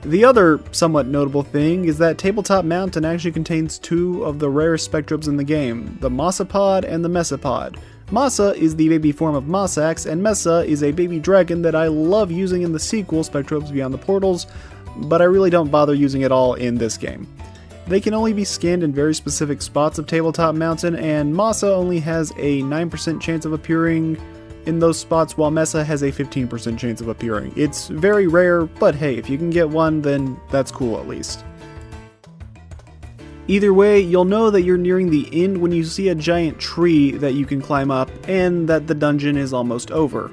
The other somewhat notable thing is that Tabletop Mountain actually contains 2 of the rarest Spectrobes in the game, the Massapod and the Messapod. Massa is the baby form of Massax, and Messa is a baby dragon that I love using in the sequel, Spectrobes Beyond the Portals, but I really don't bother using it all in this game. They can only be scanned in very specific spots of Tabletop Mountain, and Massa only has a 9% chance of appearing in those spots, while Messa has a 15% chance of appearing. It's very rare, but hey, if you can get one, then that's cool at least. Either way, you'll know that you're nearing the end when you see a giant tree that you can climb up, and that the dungeon is almost over.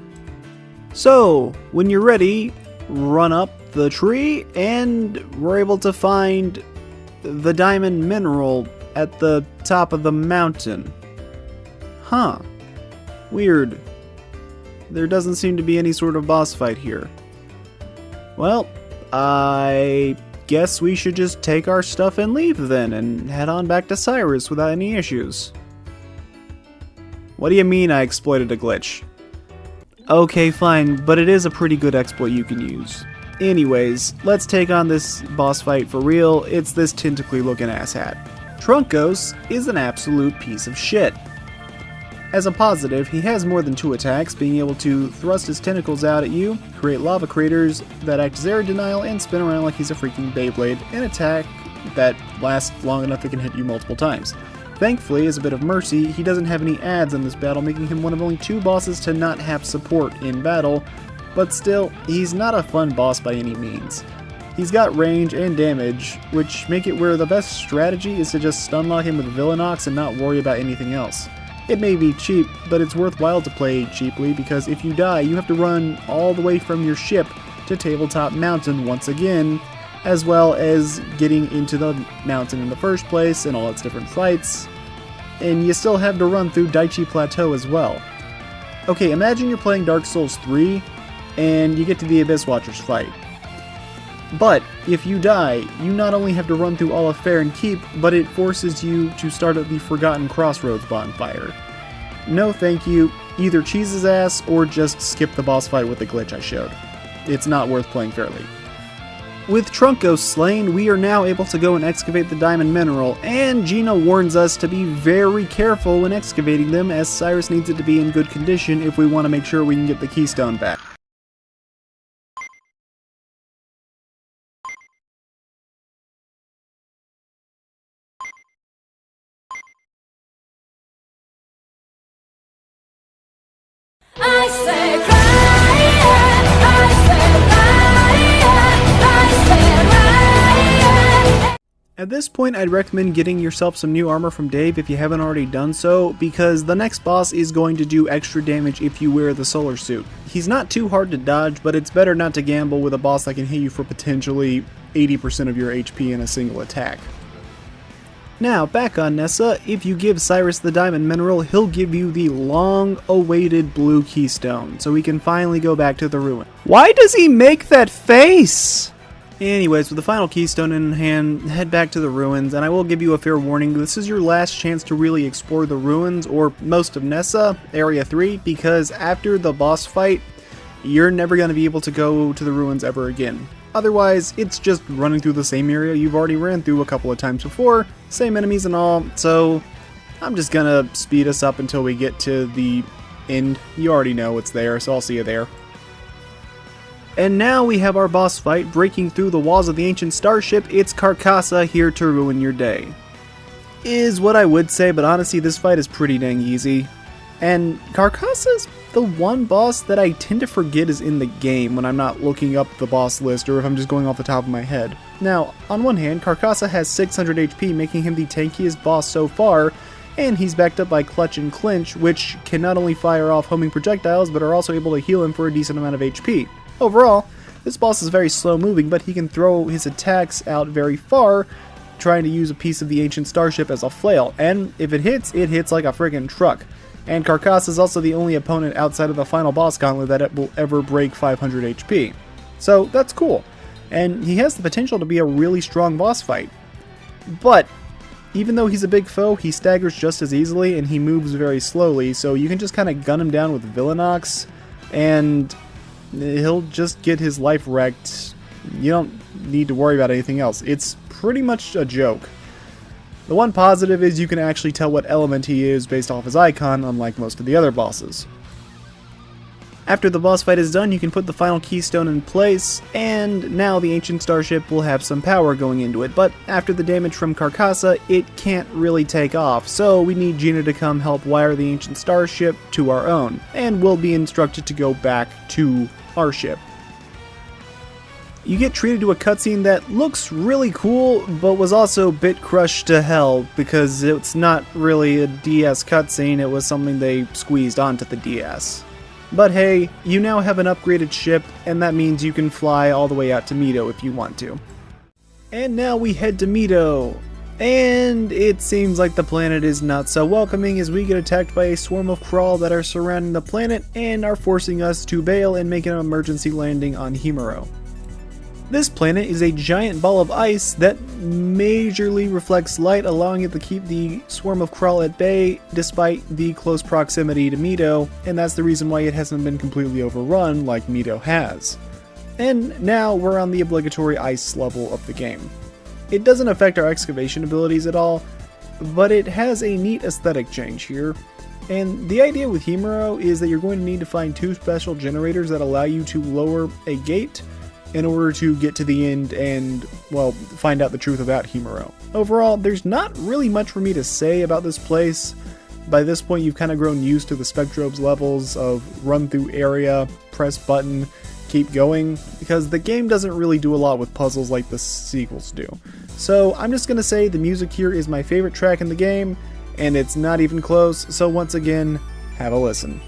So, when you're ready, run up the tree, and we're able to find the diamond mineral at the top of the mountain. Huh. Weird. There doesn't seem to be any sort of boss fight here. Well, I guess we should just take our stuff and leave then, and head on back to Cyrus without any issues. What do you mean I exploited a glitch? Okay, fine, but it is a pretty good exploit you can use. Anyways, let's take on this boss fight for real. It's this tentacly looking asshat. Trunkos is an absolute piece of shit. As a positive, he has more than 2 attacks, being able to thrust his tentacles out at you, create lava craters that act as air denial, and spin around like he's a freaking Beyblade, and attack that lasts long enough it can hit you multiple times. Thankfully, as a bit of mercy, he doesn't have any adds in this battle, making him one of only 2 bosses to not have support in battle, but still, he's not a fun boss by any means. He's got range and damage, which make it where the best strategy is to just stunlock him with Villainox and not worry about anything else. It may be cheap, but it's worthwhile to play cheaply, because if you die, you have to run all the way from your ship to Tabletop Mountain once again, as well as getting into the mountain in the first place and all its different fights, and you still have to run through Daichi Plateau as well. Okay, imagine you're playing Dark Souls 3, and you get to the Abyss Watchers fight. But if you die, you not only have to run through all of Fair and Keep, but it forces you to start at the Forgotten Crossroads bonfire. No thank you, either cheese his ass or just skip the boss fight with the glitch I showed. It's not worth playing fairly. With Trunkos slain, we are now able to go and excavate the diamond mineral, and Gina warns us to be very careful when excavating them, as Cyrus needs it to be in good condition if we want to make sure we can get the keystone back. At this point, I'd recommend getting yourself some new armor from Dave if you haven't already done so, because the next boss is going to do extra damage if you wear the solar suit. he's not too hard to dodge, but it's better not to gamble with a boss that can hit you for potentially 80% of your HP in a single attack. Now, back on Nessa, if you give Cyrus the diamond mineral, he'll give you the long-awaited blue keystone, so we can finally go back to the ruin. Why does he make that face? Anyways, with the final keystone in hand, head back to the ruins, and I will give you a fair warning, this is your last chance to really explore the ruins, or most of Nessa, Area 3, because after the boss fight, you're never going to be able to go to the ruins ever again. Otherwise, it's just running through the same area you've already ran through a couple of times before, same enemies and all, so I'm just gonna speed us up until we get to the end. You already know it's there, so I'll see you there. And now we have our boss fight, breaking through the walls of the ancient starship. It's Carcassa here to ruin your day. Is what I would say, but honestly this fight is pretty dang easy. And Carcassa's the one boss that I tend to forget is in the game when I'm not looking up the boss list or if I'm just going off the top of my head. Now, on one hand, Carcassa has 600 HP, making him the tankiest boss so far, and he's backed up by Clutch and Clinch, which can not only fire off homing projectiles, but are also able to heal him for a decent amount of HP. Overall, this boss is very slow moving, but he can throw his attacks out very far, trying to use a piece of the ancient starship as a flail, and if it hits like a friggin' truck. And Carcassa is also the only opponent outside of the final boss gauntlet that will ever break 500 HP. So that's cool. And he has the potential to be a really strong boss fight. But even though he's a big foe, he staggers just as easily and he moves very slowly, so you can just kind of gun him down with Villainox and he'll just get his life wrecked. You don't need to worry about anything else. It's pretty much a joke. The one positive is you can actually tell what element he is based off his icon, unlike most of the other bosses. After the boss fight is done, you can put the final keystone in place, and now the ancient starship will have some power going into it, but after the damage from Carcassa, it can't really take off, so we need Gina to come help wire the ancient starship to our own, and we'll be instructed to go back to our ship. You get treated to a cutscene that looks really cool, but was also bit crushed to hell, because it's not really a DS cutscene, it was something they squeezed onto the DS. But hey, you now have an upgraded ship, and that means you can fly all the way out to Mito if you want to. And now we head to Mito, and it seems like the planet is not so welcoming as we get attacked by a swarm of Krawl that are surrounding the planet and are forcing us to bail and make an emergency landing on Himuro. This planet is a giant ball of ice that majorly reflects light, allowing it to keep the swarm of Krawl at bay despite the close proximity to Mito, and that's the reason why it hasn't been completely overrun like Mito has. And now we're on the obligatory ice level of the game. It doesn't affect our excavation abilities at all, but it has a neat aesthetic change here. And the idea with Himuro is that you're going to need to find 2 special generators that allow you to lower a gate in order to get to the end and, well, find out the truth about Himuro. Overall, there's not really much for me to say about this place. By this point, you've kind of grown used to the Spectrobes levels of run through area, press button, keep going, because the game doesn't really do a lot with puzzles like the sequels do. So I'm just going to say the music here is my favorite track in the game, and it's not even close, so once again, have a listen.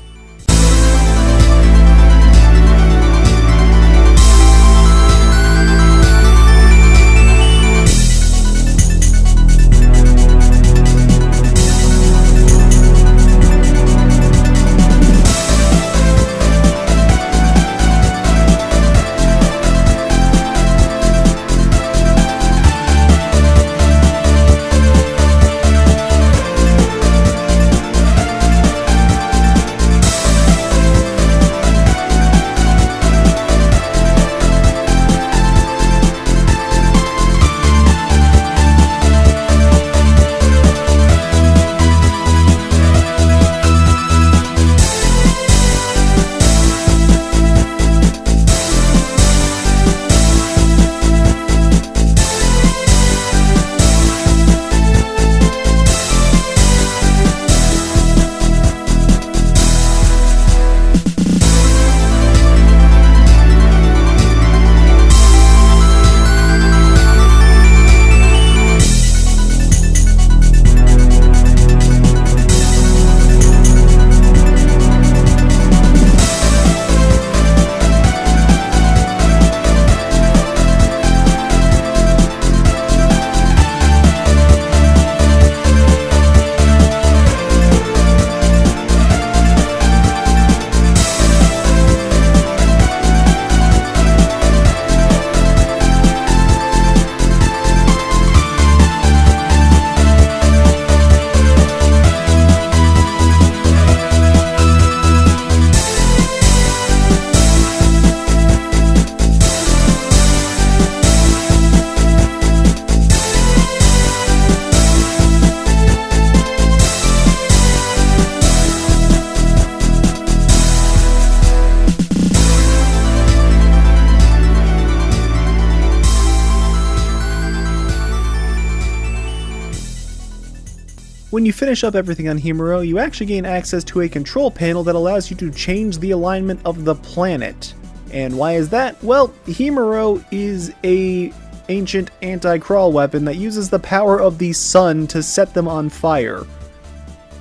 When you finish up everything on Himuro, you actually gain access to a control panel that allows you to change the alignment of the planet. And why is that? Well, Himuro is a ancient anti-Krawl weapon that uses the power of the sun to set them on fire.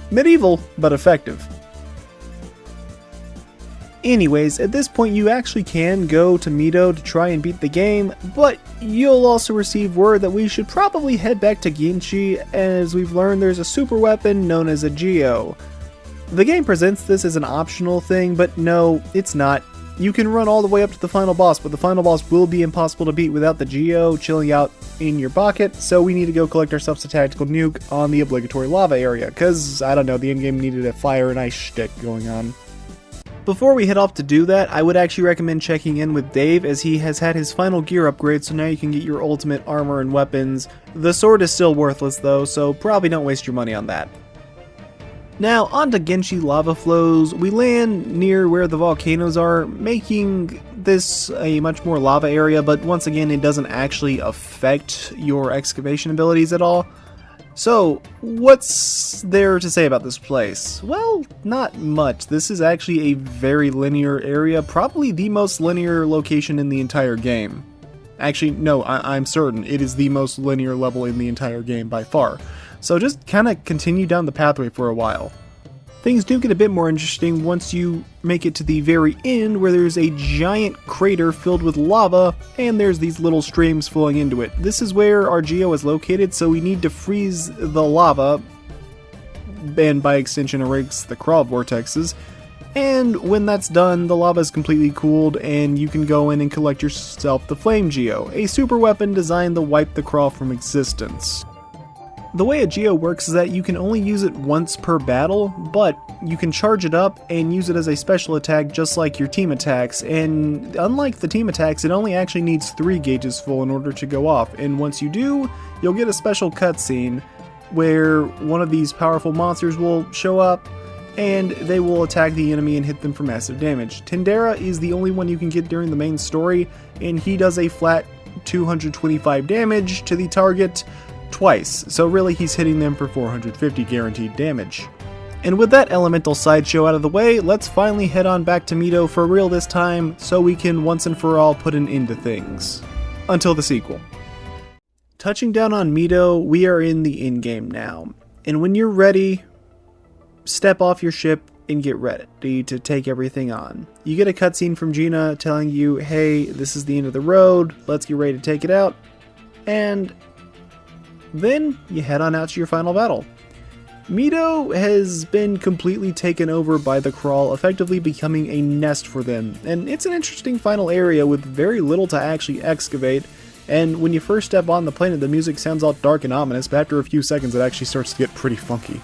Medieval, but effective. Anyways, at this point you actually can go to Mito to try and beat the game, but you'll also receive word that we should probably head back to Ginshi, as we've learned there's a super weapon known as a Geo. The game presents this as an optional thing, but no, it's not. You can run all the way up to the final boss, but the final boss will be impossible to beat without the Geo chilling out in your pocket, so we need to go collect ourselves a tactical nuke on the obligatory lava area, cause, I don't know, the endgame needed a fire and ice shtick going on. Before we head off to do that, I would actually recommend checking in with Dave, as he has had his final gear upgrade, so now you can get your ultimate armor and weapons. The sword is still worthless though, so probably don't waste your money on that. Now, onto Genshi lava flows. We land near where the volcanoes are, making this a much more lava area, but once again it doesn't actually affect your excavation abilities at all. So, what's there to say about this place? Well, not much. This is actually a very linear area, probably the most linear location in the entire game. Actually, no, I'm certain it is the most linear level in the entire game by far. So just kind of continue down the pathway for a while. Things do get a bit more interesting once you make it to the very end, where there's a giant crater filled with lava, and there's these little streams flowing into it. This is where our Geo is located, so we need to freeze the lava, and by extension erase the Krawl vortexes. And when that's done, the lava is completely cooled, and you can go in and collect yourself the Flame Geo, a super weapon designed to wipe the Krawl from existence. The way a Geo works is that you can only use it once per battle, but you can charge it up and use it as a special attack just like your team attacks, and unlike the team attacks, it only actually needs 3 gauges full in order to go off, and once you do, you'll get a special cutscene where one of these powerful monsters will show up, and they will attack the enemy and hit them for massive damage. Tindera is the only one you can get during the main story, and he does a flat 225 damage to the target twice, so really he's hitting them for 450 guaranteed damage. And with that elemental sideshow out of the way, let's finally head on back to Mito for real this time, so we can once and for all put an end to things. Until the sequel. Touching down on Mito, we are in the in-game now, and when you're ready, step off your ship and get ready to take everything on. You get a cutscene from Gina telling you, hey, this is the end of the road, let's get ready to take it out, and then you head on out to your final battle. Mito has been completely taken over by the Krawl, effectively becoming a nest for them, and it's an interesting final area with very little to actually excavate, and when you first step on the planet the music sounds all dark and ominous, but after a few seconds it actually starts to get pretty funky.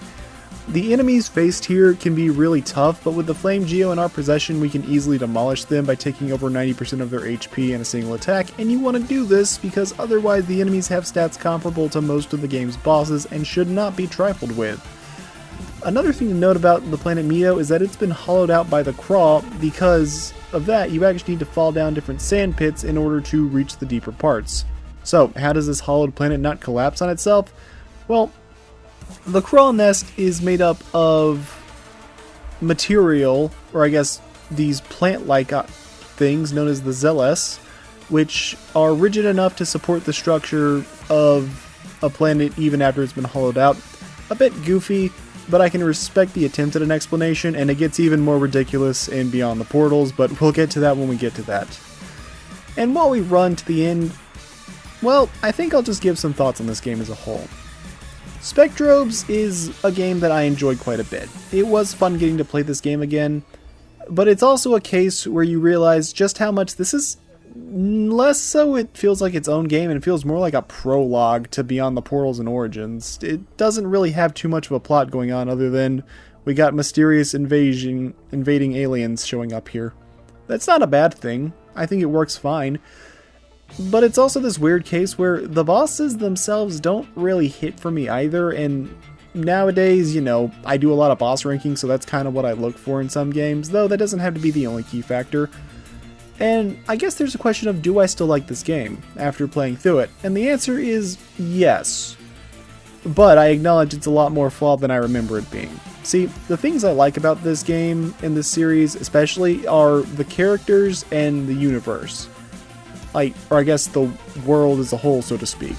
The enemies faced here can be really tough, but with the Flame Geo in our possession we can easily demolish them by taking over 90% of their HP in a single attack, and you want to do this because otherwise the enemies have stats comparable to most of the game's bosses and should not be trifled with. Another thing to note about the planet Mito is that it's been hollowed out by the Krawl. Because of that, you actually need to fall down different sand pits in order to reach the deeper parts. So, how does this hollowed planet not collapse on itself? Well, the Krawl nest is made up of material, or I guess these plant-like things known as the Zeles, which are rigid enough to support the structure of a planet even after it's been hollowed out. A bit goofy, but I can respect the attempt at an explanation, and it gets even more ridiculous in Beyond the Portals, but we'll get to that when we get to that. And while we run to the end, well, I think I'll just give some thoughts on this game as a whole. Spectrobes is a game that I enjoyed quite a bit. It was fun getting to play this game again, but it's also a case where you realize just how much this is less so it feels like its own game, and it feels more like a prologue to Beyond the Portals and Origins. It doesn't really have too much of a plot going on other than we got mysterious invading aliens showing up here. That's not a bad thing. I think it works fine. But it's also this weird case where the bosses themselves don't really hit for me either, and nowadays, you know, I do a lot of boss ranking, so that's kind of what I look for in some games, though that doesn't have to be the only key factor. And I guess there's a question of, do I still like this game after playing through it? And the answer is yes. but I acknowledge it's a lot more flawed than I remember it being. See, the things I like about this game and this series especially are the characters and the universe. Or I guess the world as a whole, so to speak.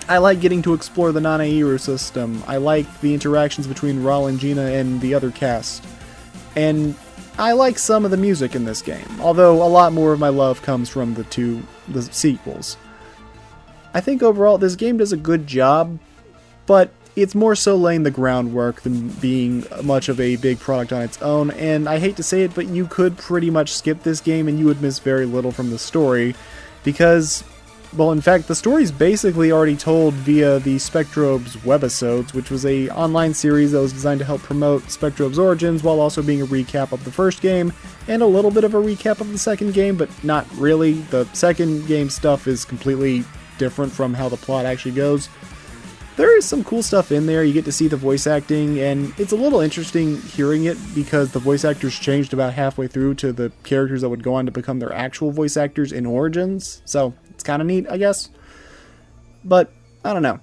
I like getting to explore the Nanairu system. I like the interactions between Raul and Gina and the other cast. And I like some of the music in this game, although a lot more of my love comes from the sequels. I think overall this game does a good job, but it's more so laying the groundwork than being much of a big product on its own, and I hate to say it, but you could pretty much skip this game and you would miss very little from the story, because, well, in fact, the story's basically already told via the Spectrobes webisodes, which was a online series that was designed to help promote Spectrobes' origins while also being a recap of the first game, and a little bit of a recap of the second game, but not really. The second game stuff is completely different from how the plot actually goes. There is some cool stuff in there. You get to see the voice acting, and it's a little interesting hearing it because the voice actors changed about halfway through to the characters that would go on to become their actual voice actors in Origins, so it's kind of neat, I guess. But, I don't know.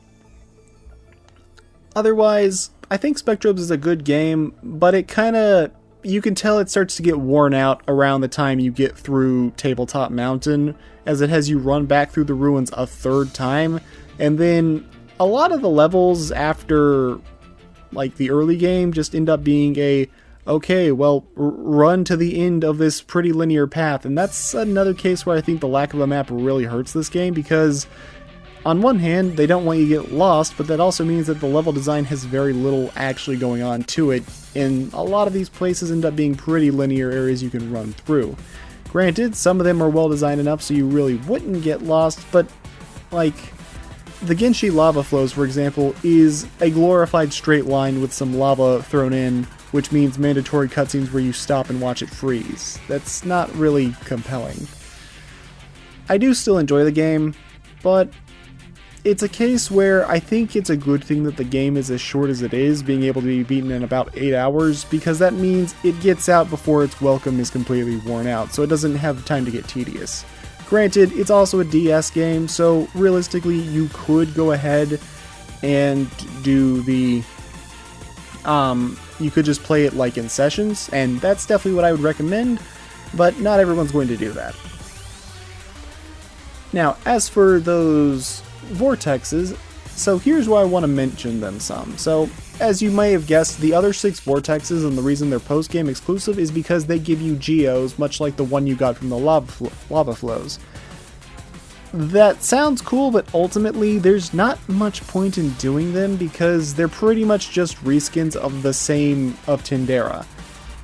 Otherwise, I think Spectrobes is a good game, but it kind of, you can tell it starts to get worn out around the time you get through Tabletop Mountain, as it has you run back through the ruins a third time, and then a lot of the levels after, like, the early game just end up being okay, well, run to the end of this pretty linear path, and that's another case where I think the lack of a map really hurts this game, because on one hand, they don't want you to get lost, but that also means that the level design has very little actually going on to it, and a lot of these places end up being pretty linear areas you can run through. Granted, some of them are well designed enough so you really wouldn't get lost, but, like, the Genshi lava flows, for example, is a glorified straight line with some lava thrown in, which means mandatory cutscenes where you stop and watch it freeze. That's not really compelling. I do still enjoy the game, but it's a case where I think it's a good thing that the game is as short as it is, being able to be beaten in about 8 hours, because that means it gets out before its welcome is completely worn out, so it doesn't have time to get tedious. Granted, it's also a DS game, so realistically you could go ahead and do the, you could just play it like in sessions, and that's definitely what I would recommend, but not everyone's going to do that. Now, as for those vortexes, so here's why I want to mention them some. So, as you may have guessed, the other 6 vortexes, and the reason they're post-game exclusive, is because they give you geos, much like the one you got from the lava flows. That sounds cool, but ultimately, there's not much point in doing them, because they're pretty much just reskins of the same of Tindera.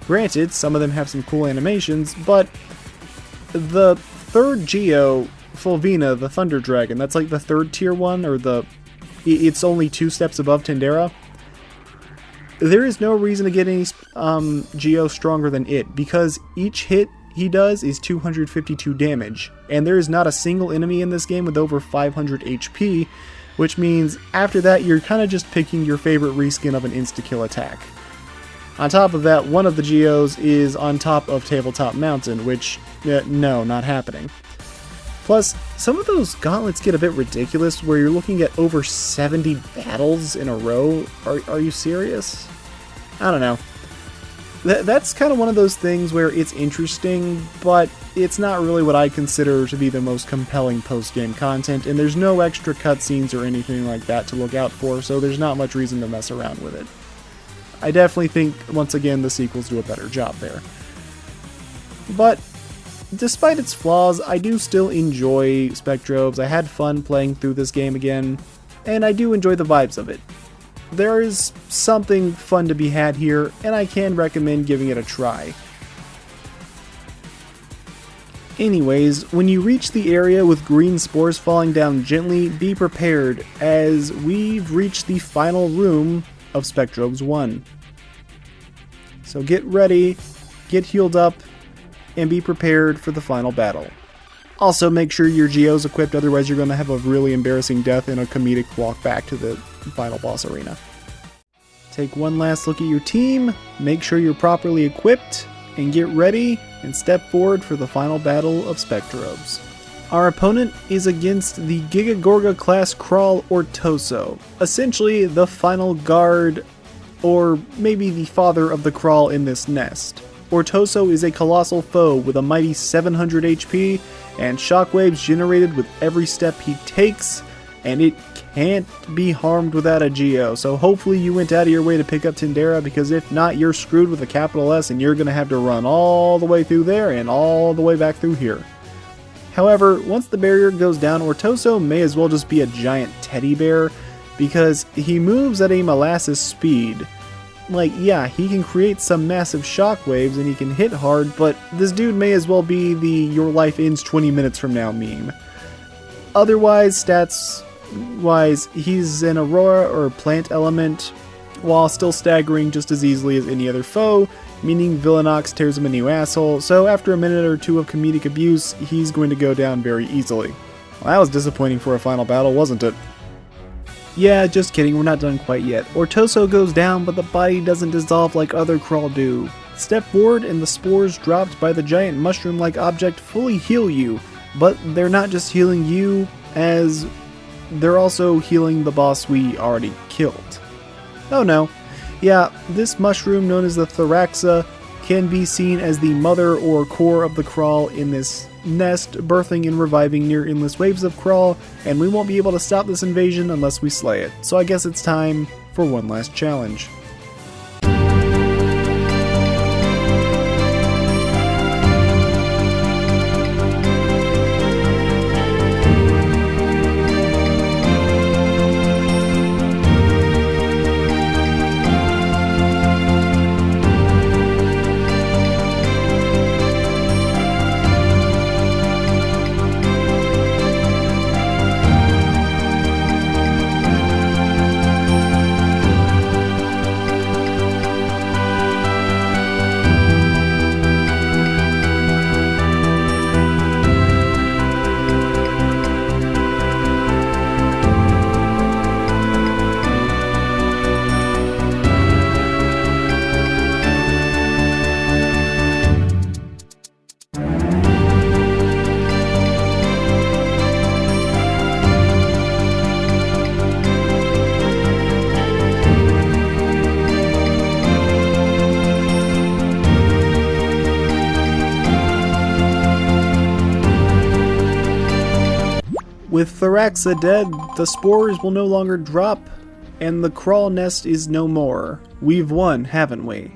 Granted, some of them have some cool animations, but the third geo, Fulvina, the Thunder Dragon, that's like the 3rd tier one, or it's only 2 steps above Tindera. There is no reason to get any Geo stronger than it, because each hit he does is 252 damage, and there is not a single enemy in this game with over 500 HP, which means after that you're kind of just picking your favorite reskin of an insta-kill attack. On top of that, one of the Geos is on top of Tabletop Mountain, which, no, not happening. Plus, some of those gauntlets get a bit ridiculous, where you're looking at over 70 battles in a row. Are you serious? I don't know. That's kind of one of those things where it's interesting, but it's not really what I consider to be the most compelling post-game content, and there's no extra cutscenes or anything like that to look out for, so there's not much reason to mess around with it. I definitely think, once again, the sequels do a better job there. But despite its flaws, I do still enjoy Spectrobes. I had fun playing through this game again, and I do enjoy the vibes of it. There is something fun to be had here, and I can recommend giving it a try. Anyways, when you reach the area with green spores falling down gently, be prepared, as we've reached the final room of Spectrobes 1. So get ready, get healed up, and be prepared for the final battle. Also, make sure your Geo's equipped, otherwise you're going to have a really embarrassing death and a comedic walk back to the final boss arena. Take one last look at your team, make sure you're properly equipped, and get ready and step forward for the final battle of Spectrobes. Our opponent is against the Gigagorga class Krawl or Toso, essentially the final guard, or maybe the father of the Krawl in this nest. Ortoso is a colossal foe with a mighty 700 HP and shockwaves generated with every step he takes, and it can't be harmed without a Geo, so hopefully you went out of your way to pick up Tindera, because if not, you're screwed with a capital S and you're going to have to run all the way through there and all the way back through here. However, once the barrier goes down, Ortoso may as well just be a giant teddy bear, because he moves at a molasses speed. Like, yeah, he can create some massive shockwaves and he can hit hard, but this dude may as well be the "your life ends 20 minutes from now" meme. Otherwise, stats-wise, he's an aurora or plant element, while still staggering just as easily as any other foe, meaning Villainox tears him a new asshole, so after a minute or two of comedic abuse, he's going to go down very easily. Well, that was disappointing for a final battle, wasn't it? Yeah, just kidding, we're not done quite yet. Ortoso goes down, but the body doesn't dissolve like other Krawl do. Step forward and the spores dropped by the giant mushroom-like object fully heal you, but they're not just healing you, as they're also healing the boss we already killed. Oh no. Yeah, this mushroom known as the Thoraxa can be seen as the mother or core of the Krawl in this nest, birthing and reviving near endless waves of Krawl, and we won't be able to stop this invasion unless we slay it. So I guess it's time for one last challenge. With Thoraxa dead, the spores will no longer drop, and the Krawl nest is no more. We've won, haven't we?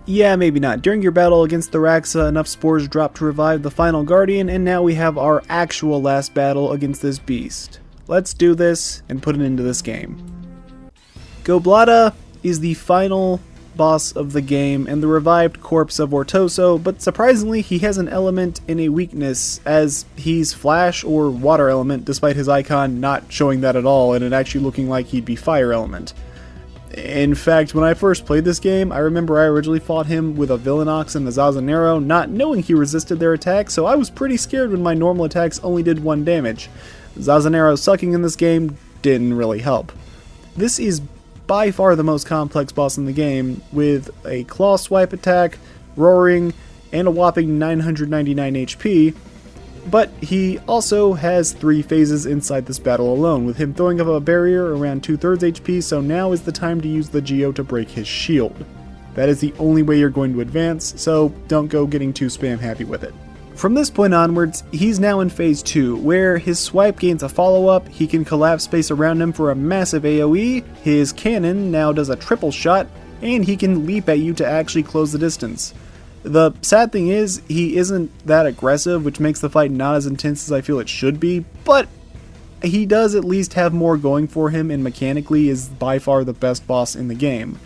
Yeah, maybe not. During your battle against Thoraxa, enough spores dropped to revive the final guardian, and now we have our actual last battle against this beast. Let's do this and put an end to this game. Goblada is the final boss of the game and the revived corpse of Ortoso, but surprisingly he has an element and a weakness, as he's flash or water element, despite his icon not showing that at all and it actually looking like he'd be fire element. In fact, when I first played this game, I remember I originally fought him with a Villainox and a Zazanero, not knowing he resisted their attacks, so I was pretty scared when my normal attacks only did 1 damage. Zazanero sucking in this game didn't really help. This is by far the most complex boss in the game, with a claw swipe attack, roaring, and a whopping 999 HP, but he also has 3 phases inside this battle alone, with him throwing up a barrier around 2/3 HP, so now is the time to use the Geo to break his shield. That is the only way you're going to advance, so don't go getting too spam happy with it. From this point onwards, he's now in phase 2, where his swipe gains a follow-up, he can collapse space around him for a massive AoE, his cannon now does a triple shot, and he can leap at you to actually close the distance. The sad thing is, he isn't that aggressive, which makes the fight not as intense as I feel it should be, but he does at least have more going for him, and mechanically is by far the best boss in the game.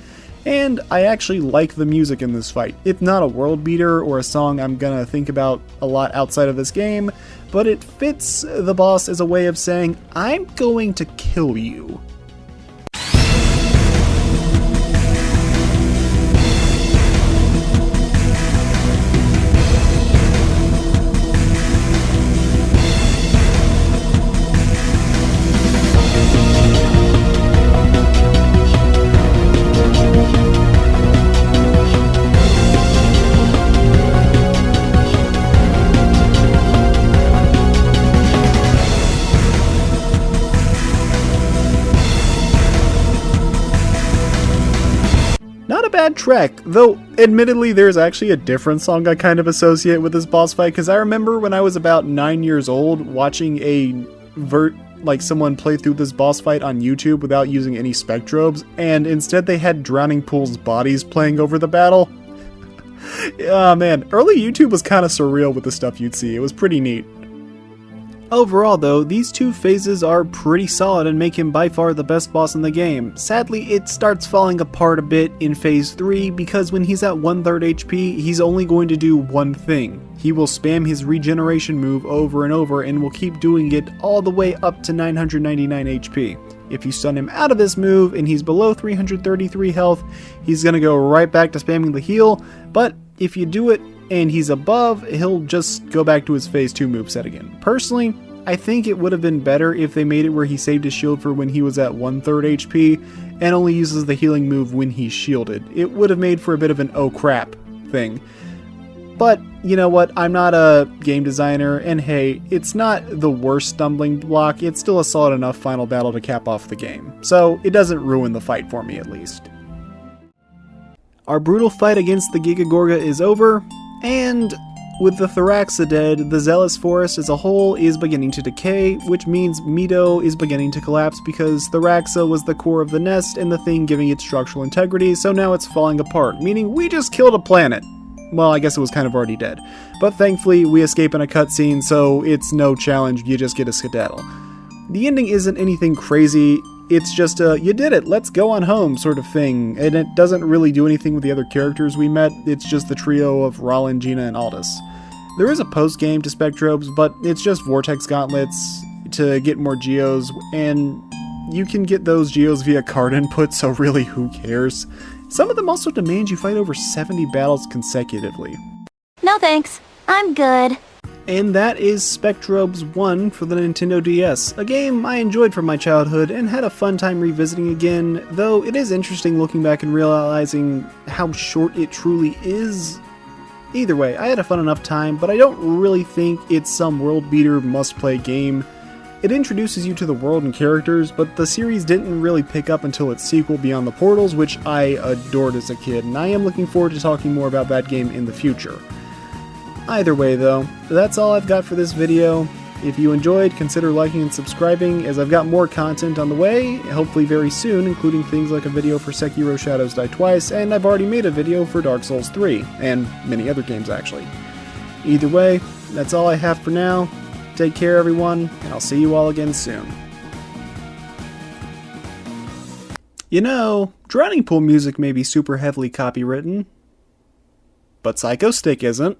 And I actually like the music in this fight. It's not a world beater or a song I'm gonna think about a lot outside of this game, but it fits the boss as a way of saying, I'm going to kill you. Not a bad track, though admittedly there's actually a different song I kind of associate with this boss fight, because I remember when I was about 9 years old watching someone play through this boss fight on YouTube without using any Spectrobes, and instead they had Drowning Pool's Bodies playing over the battle. Oh man, early YouTube was kind of surreal with the stuff you'd see, it was pretty neat. Overall though, these two phases are pretty solid and make him by far the best boss in the game. Sadly, it starts falling apart a bit in phase 3 because when he's at 1/3 HP, he's only going to do one thing. He will spam his regeneration move over and over and will keep doing it all the way up to 999 HP. If you stun him out of this move and he's below 333 health, he's gonna go right back to spamming the heal, but if you do it and he's above, he'll just go back to his phase 2 moveset again. Personally, I think it would have been better if they made it where he saved his shield for when he was at 1/3 HP and only uses the healing move when he's shielded. It would have made for a bit of an oh crap thing. But, you know what, I'm not a game designer, and hey, it's not the worst stumbling block, it's still a solid enough final battle to cap off the game. So, it doesn't ruin the fight for me at least. Our brutal fight against the Gigagorga is over, and with the Thoraxa dead, the Zealous Forest as a whole is beginning to decay, which means Mido is beginning to collapse because Thoraxa was the core of the nest and the thing giving it structural integrity, so now it's falling apart, meaning we just killed a planet. Well, I guess it was kind of already dead. But thankfully, we escape in a cutscene, so it's no challenge, you just get a skedaddle. The ending isn't anything crazy, it's just a, you did it, let's go on home sort of thing, and it doesn't really do anything with the other characters we met, it's just the trio of Rollin, Gina, and Aldous. There is a post-game to Spectrobes, but it's just Vortex Gauntlets to get more Geos, and you can get those Geos via card input, so really who cares? Some of them also demand you fight over 70 battles consecutively. No thanks, I'm good. And that is Spectrobes 1 for the Nintendo DS, a game I enjoyed from my childhood and had a fun time revisiting again, though it is interesting looking back and realizing how short it truly is. Either way, I had a fun enough time, but I don't really think it's some world beater must-play game. It introduces you to the world and characters, but the series didn't really pick up until its sequel Beyond the Portals, which I adored as a kid, and I am looking forward to talking more about that game in the future. Either way though, that's all I've got for this video. If you enjoyed, consider liking and subscribing, as I've got more content on the way, hopefully very soon, including things like a video for Sekiro Shadows Die Twice, and I've already made a video for Dark Souls 3, and many other games actually. Either way, that's all I have for now. Take care everyone, and I'll see you all again soon. You know, Drowning Pool music may be super heavily copywritten, but Psycho Stick isn't.